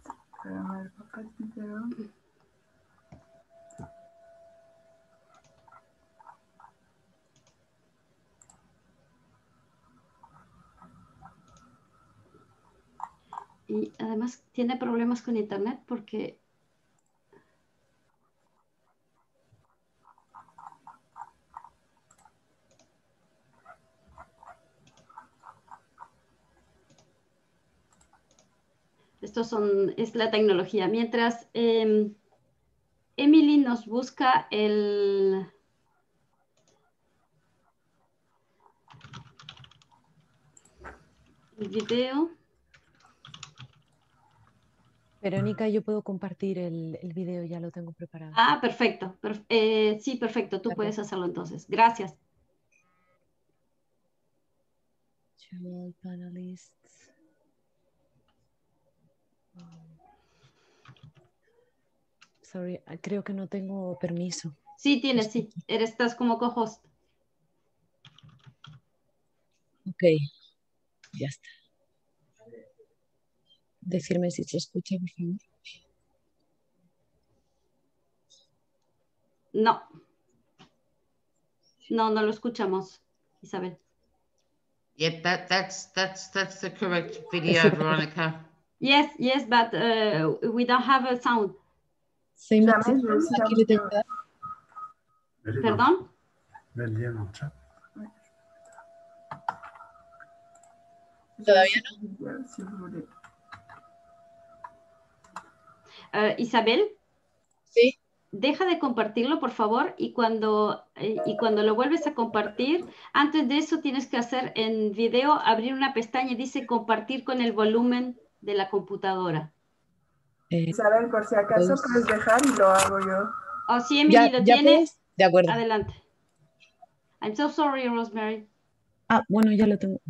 pas de vidéo. Y además tiene problemas con internet porque... es la tecnología. Mientras Emily nos busca el video. Verónica, yo puedo compartir el video, ya lo tengo preparado. Ah, perfecto. Sí, perfecto. Tú puedes hacerlo entonces. Gracias. Virtual panelists. Sorry, creo que no tengo permiso. Sí, tienes, sí. Estás como co-host. Ok, ya está. Decirme si se escucha, por favor. No. No lo escuchamos, Isabel. Yep, that's the correct video, Veronica. Yes, but we don't have a sound. Perdón. ¿Todavía no? Isabel. Sí. Deja de compartirlo, por favor, y cuando lo vuelves a compartir, antes de eso tienes que hacer en video, abrir una pestaña y dice compartir con el volumen de la computadora. Isabel, por si acaso puedes dejar y lo hago yo. Oh, sí, Emily, ¿lo tienes? De acuerdo. Adelante. I'm so sorry, Rosemary. Ah, bueno, ya lo tengo.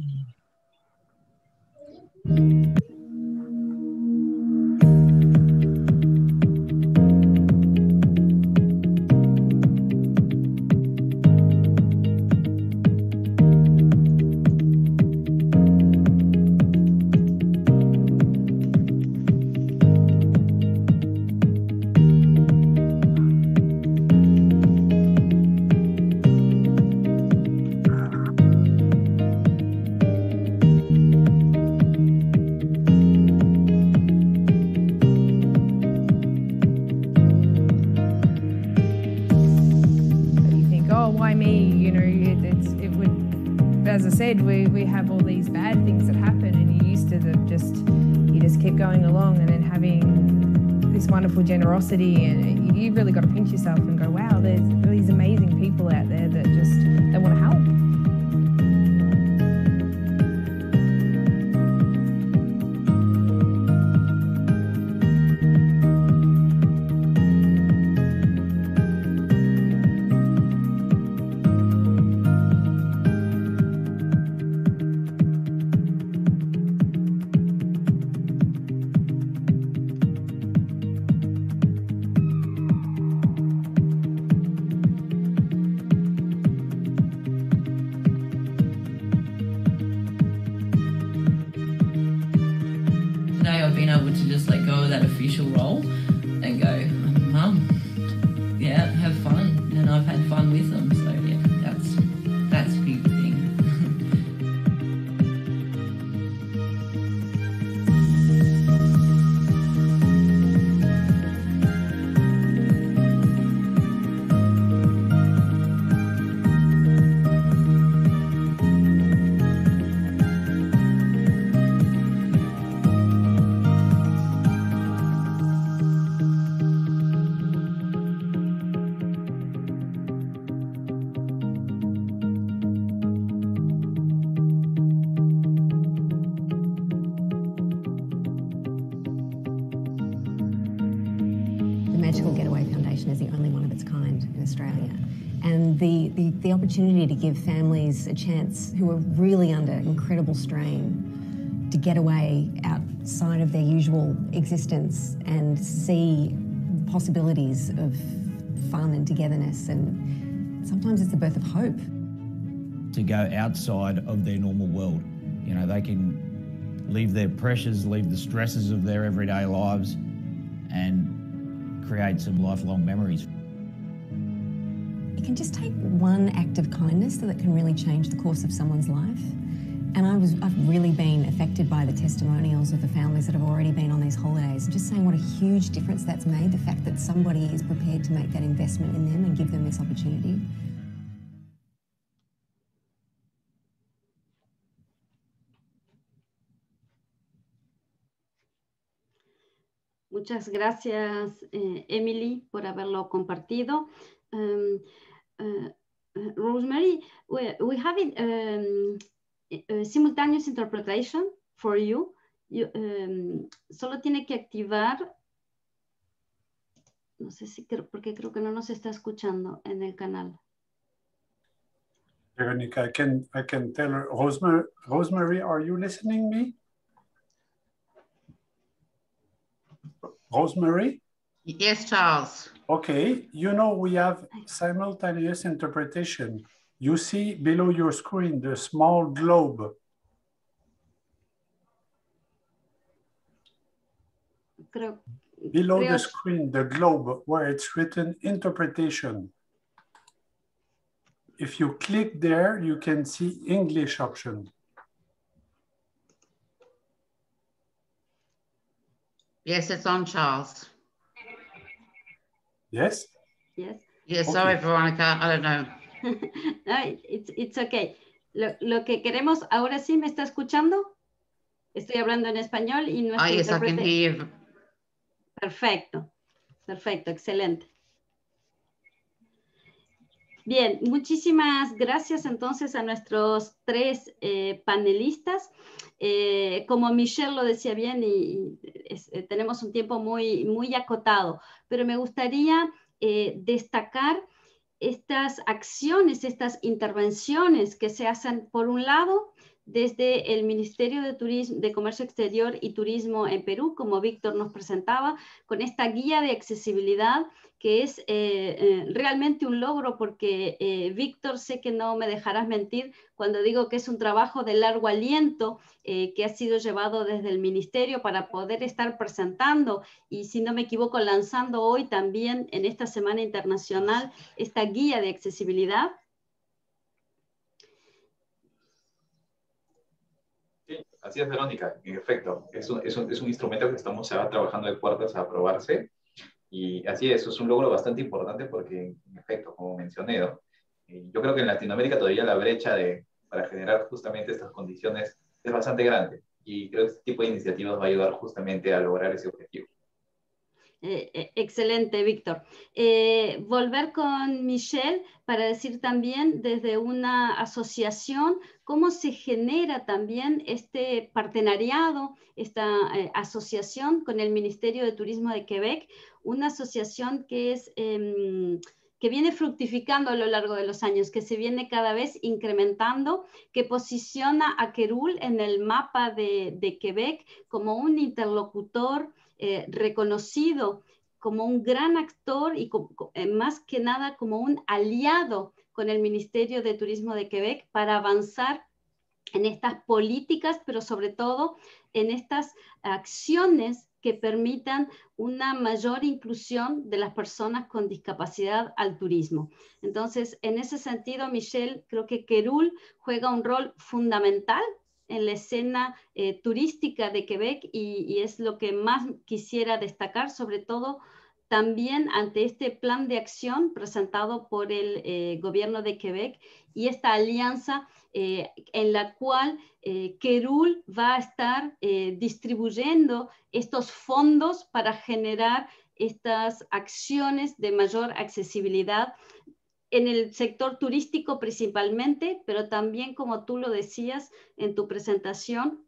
We have all these bad things that happen, and you're used to you just keep going along, and then having this wonderful generosity, and you really got to pinch yourself and go, wow, there's these amazing people out there that they want to help. I've been able to just let go of that official role and go, Mum, yeah, have fun, and I've had fun with them. So yeah, that's a big thing. Magical Getaway Foundation is the only one of its kind in Australia. And the opportunity to give families a chance who are really under incredible strain to get away outside of their usual existence and see possibilities of fun and togetherness, and sometimes it's the birth of hope. To go outside of their normal world. You know, they can leave their pressures, leave the stresses of their everyday lives and create some lifelong memories. It can just take one act of kindness that can really change the course of someone's life. And I've really been affected by the testimonials of the families that have already been on these holidays, just saying what a huge difference that's made, the fact that somebody is prepared to make that investment in them and give them this opportunity. Muchas gracias, Emily, por haberlo compartido. Rosemary, we have simultaneous interpretation for you. Solo tiene que activar, no sé si porque creo que no nos está escuchando en el canal. Veronica, I can tell her. Rosemary, are you listening me? Rosemary? Yes, Charles. Okay, you know we have simultaneous interpretation. You see below your screen the small globe. Below the screen, the globe where it's written interpretation. If you click there, you can see English option. Yes, it's on, Charles. Yes? Yes. Yes, Okay. sorry, Veronica, I don't know. No, it's okay. Lo que queremos, ahora sí me está escuchando. Estoy hablando en español y no estoy Yes, I can hear you. Perfecto, perfecto, excelente. Bien, muchísimas gracias entonces a nuestros tres panelistas. Como Michelle lo decía bien, tenemos un tiempo muy acotado, pero me gustaría destacar estas acciones, estas intervenciones que se hacen, por un lado, desde el Ministerio de Comercio Exterior y Turismo en Perú, como Víctor nos presentaba, con esta guía de accesibilidad que es realmente un logro, porque Víctor, sé que no me dejarás mentir cuando digo que es un trabajo de largo aliento que ha sido llevado desde el Ministerio para poder estar presentando y, si no me equivoco, lanzando hoy también en esta Semana Internacional esta guía de accesibilidad. Así es, Verónica, en efecto, es un instrumento que estamos trabajando de puertas a aprobarse, y así es un logro bastante importante porque, en efecto, como mencioné, ¿no? Yo creo que en Latinoamérica todavía la brecha para generar justamente estas condiciones es bastante grande, y creo que este tipo de iniciativas va a ayudar justamente a lograr ese objetivo. Excelente, Víctor. Volver con Michelle para decir también desde una asociación cómo se genera también este partenariado, esta asociación con el Ministerio de Turismo de Quebec, una asociación que es que viene fructificando a lo largo de los años, que se viene cada vez incrementando, que posiciona a Querul en el mapa de Quebec como un interlocutor reconocido, como un gran actor y más que nada como un aliado con el Ministerio de Turismo de Quebec para avanzar en estas políticas, pero sobre todo en estas acciones que permitan una mayor inclusión de las personas con discapacidad al turismo. Entonces, en ese sentido, Michelle, creo que Querul juega un rol fundamental en la escena turística de Quebec y es lo que más quisiera destacar, sobre todo también ante este plan de acción presentado por el gobierno de Quebec y esta alianza en la cual Querul va a estar distribuyendo estos fondos para generar estas acciones de mayor accesibilidad en el sector turístico principalmente, pero también, como tú lo decías en tu presentación,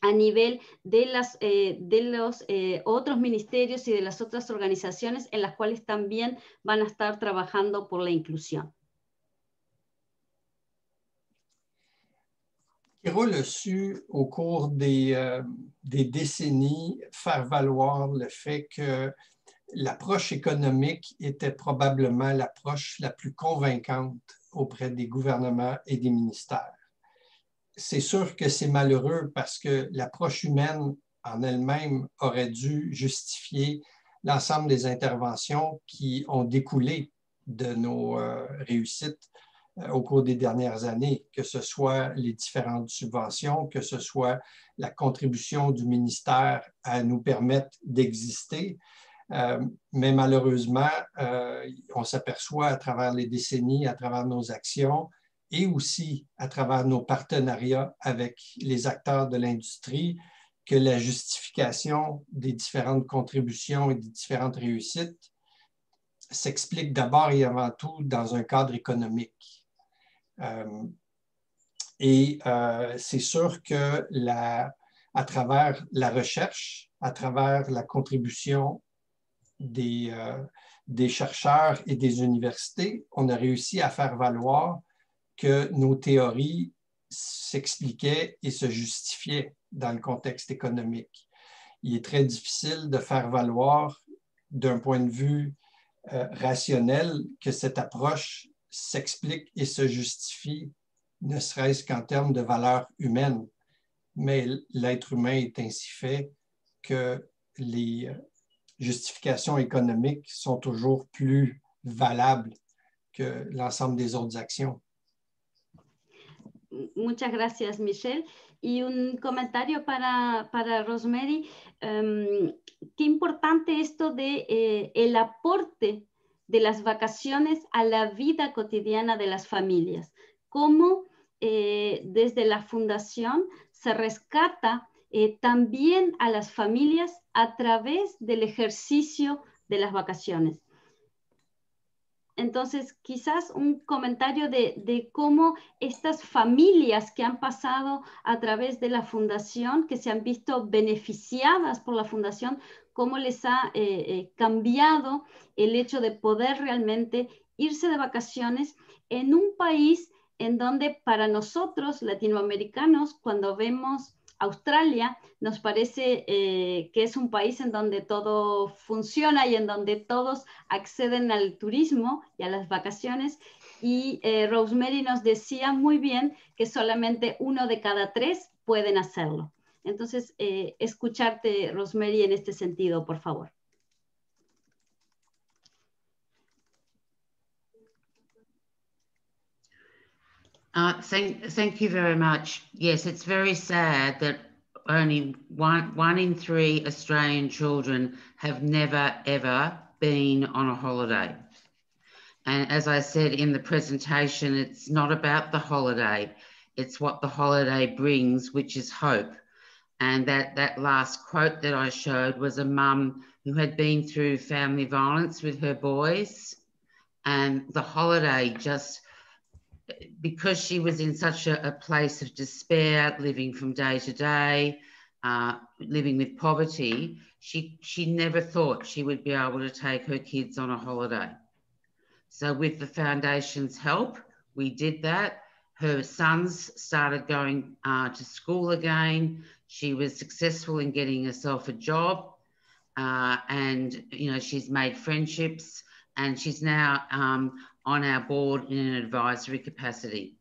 a nivel de los otros ministerios y de las otras organizaciones en las cuales también van a estar trabajando por la inclusión. Carole a su, au cours des décennies, faire valoir le fait que l'approche économique était probablement l'approche la plus convaincante auprès des gouvernements et des ministères. C'est sûr que c'est malheureux parce que l'approche humaine en elle-même aurait dû justifier l'ensemble des interventions qui ont découlé de nos réussites au cours des dernières années, que ce soit les différentes subventions, que ce soit la contribution du ministère à nous permettre d'exister. Mais malheureusement, on s'aperçoit à travers les décennies, à travers nos actions et aussi à travers nos partenariats avec les acteurs de l'industrie, que la justification des différentes contributions et des différentes réussites s'explique d'abord et avant tout dans un cadre économique. C'est sûr que à travers la recherche, à travers la contribution des chercheurs et des universités, on a réussi à faire valoir que nos théories s'expliquaient et se justifiaient dans le contexte économique. Il est très difficile de faire valoir d'un point de vue rationnel que cette approche s'explique et se justifie, ne serait-ce qu'en termes de valeurs humaines. Mais l'être humain est ainsi fait que les justifications économiques sont toujours plus valables que l'ensemble des autres actions. Muchas gracias, Michelle. Y un comentario para Rosemary. Qué importante esto de el aporte de las vacaciones a la vida cotidiana de las familias. Cómo desde la fundación se rescata también a las familias a través del ejercicio de las vacaciones. Entonces, quizás un comentario de cómo estas familias que han pasado a través de la fundación, que se han visto beneficiadas por la fundación, cómo les ha cambiado el hecho de poder realmente irse de vacaciones en un país en donde para nosotros latinoamericanos, cuando vemos Australia, nos parece que es un país en donde todo funciona y en donde todos acceden al turismo y a las vacaciones. Y Rosemary nos decía muy bien que solamente 1 de cada 3 pueden hacerlo. Entonces, escucharte, Rosemary, en este sentido, por favor. Thank you very much. Yes, it's very sad that only one in 3 Australian children have never, ever been on a holiday. And as I said in the presentation, it's not about the holiday. It's what the holiday brings, which is hope. And that last quote that I showed was a mum who had been through family violence with her boys. And the holiday just, because she was in such a place of despair, living from day to day, living with poverty, she never thought she would be able to take her kids on a holiday. So with the foundation's help, we did that. Her sons started going to school again. She was successful in getting herself a job, and she's made friendships, and she's now on our board in an advisory capacity.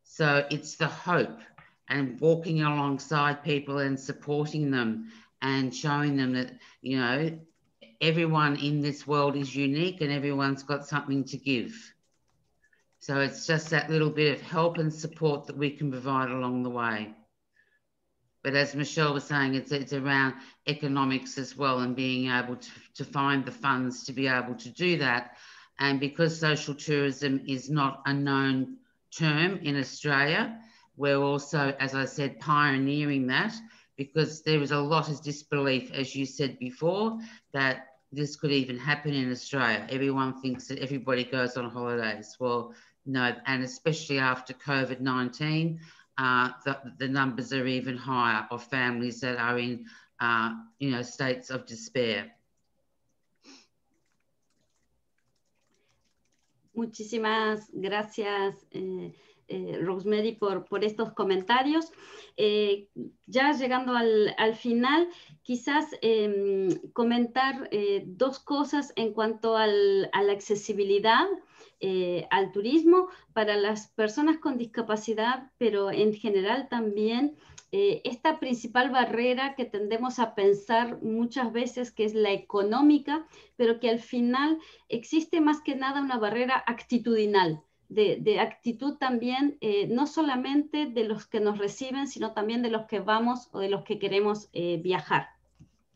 So it's the hope and walking alongside people and supporting them and showing them that, everyone in this world is unique and everyone's got something to give. So it's just that little bit of help and support that we can provide along the way. But as Michelle was saying, it's around economics as well and being able to find the funds to be able to do that. And because social tourism is not a known term in Australia, we're also, as I said, pioneering that, because there is a lot of disbelief, as you said before, that this could even happen in Australia. Everyone thinks that everybody goes on holidays. Well, no, and especially after COVID-19, the numbers are even higher of families that are in, states of despair. Muchísimas gracias, Rosemary, por estos comentarios. Ya llegando al final, quizás comentar dos cosas en cuanto a la accesibilidad al turismo para las personas con discapacidad, pero en general también esta principal barrera que tendemos a pensar muchas veces, que es la económica, pero que al final existe más que nada una barrera actitudinal, de actitud también, no solamente de los que nos reciben, sino también de los que vamos o de los que queremos viajar.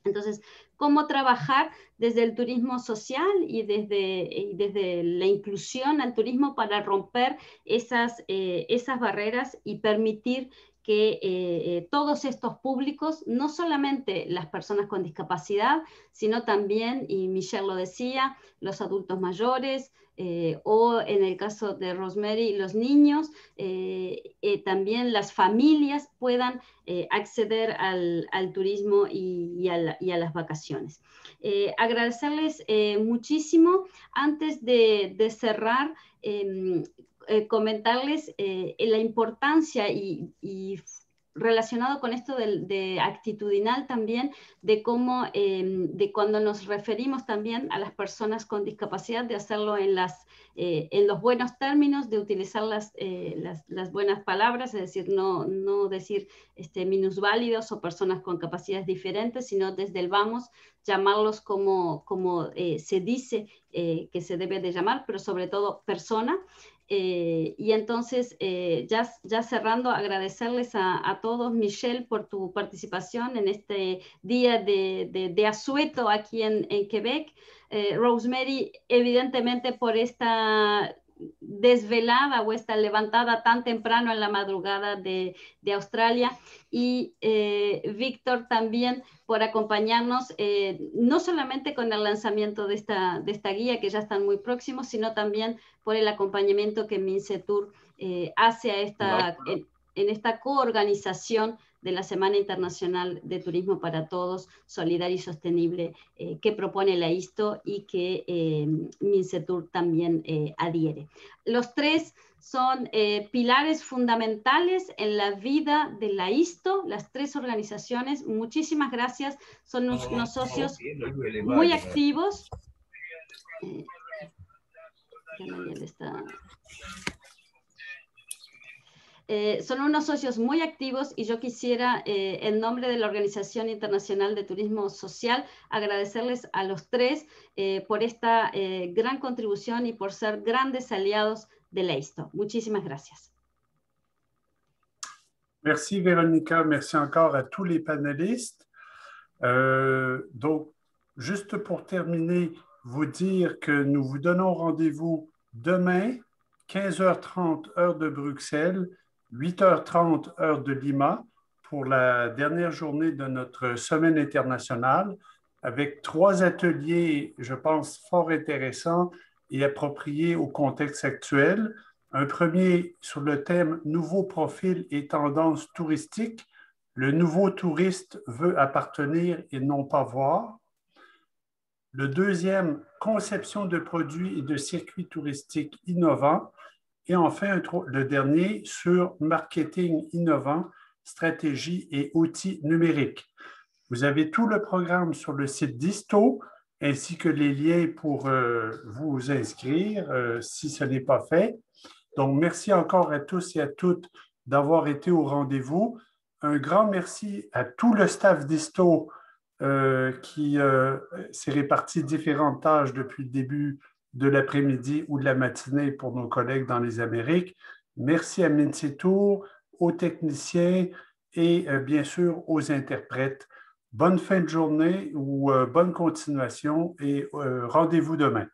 Entonces, ¿cómo trabajar desde el turismo social y desde la inclusión al turismo para romper esas barreras y permitir que todos estos públicos, no solamente las personas con discapacidad, sino también, y Michelle lo decía, los adultos mayores, o en el caso de Rosemary, los niños, también las familias puedan acceder al turismo y a las vacaciones. Agradecerles muchísimo. Antes de cerrar, comentarles la importancia y relacionado con esto de actitudinal también, de cómo, de cuando nos referimos también a las personas con discapacidad, de hacerlo en los buenos términos, de utilizar las buenas palabras, es decir, no decir minusválidos o personas con capacidades diferentes, sino desde el vamos, llamarlos como se dice que se debe de llamar, pero sobre todo persona. Y entonces, ya cerrando, agradecerles a todos, Michelle, por tu participación en este día de asueto aquí en Quebec. Rosemary, evidentemente por esta desvelada o esta levantada tan temprano en la madrugada de Australia, y Víctor también por acompañarnos, no solamente con el lanzamiento de esta guía, que ya están muy próximos, sino también por el acompañamiento que Mincetur hace a en esta coorganización de la Semana Internacional de Turismo para Todos, Solidario y Sostenible, que propone la ISTO y que Mincetur también adhiere. Los tres son pilares fundamentales en la vida de la ISTO, las tres organizaciones. Muchísimas gracias, son unos socios muy activos. Son unos socios muy activos y yo quisiera, en nombre de la Organización Internacional de Turismo Social, agradecerles a los tres por esta gran contribución y por ser grandes aliados de la ISTO. Muchísimas gracias. Merci Véronica, merci encore à tous les panélistes. Donc, juste pour terminer, vous dire que nous vous donnons rendez-vous demain, 15h30 heure de Bruxelles, 8h30 heure de Lima, pour la dernière journée de notre semaine internationale, avec 3 ateliers, je pense, fort intéressants et appropriés au contexte actuel. Un premier sur le thème « Nouveaux profils et tendances touristiques ». Le nouveau touriste veut appartenir et non pas voir. Le deuxième, conception de produits et de circuits touristiques innovants. Et enfin, le dernier sur marketing innovant, stratégie et outils numériques. Vous avez tout le programme sur le site d'ISTO, ainsi que les liens pour vous inscrire si ce n'est pas fait. Donc, merci encore à tous et à toutes d'avoir été au rendez-vous. Un grand merci à tout le staff d'ISTO qui s'est réparti différentes tâches depuis le début de l'après-midi ou de la matinée pour nos collègues dans les Amériques. Merci à Mincetur, aux techniciens et bien sûr aux interprètes. Bonne fin de journée ou bonne continuation et rendez-vous demain.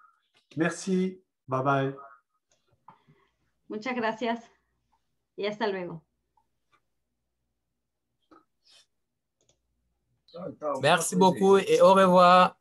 Merci. Bye bye. Muchas gracias y hasta luego. Merci beaucoup et au revoir.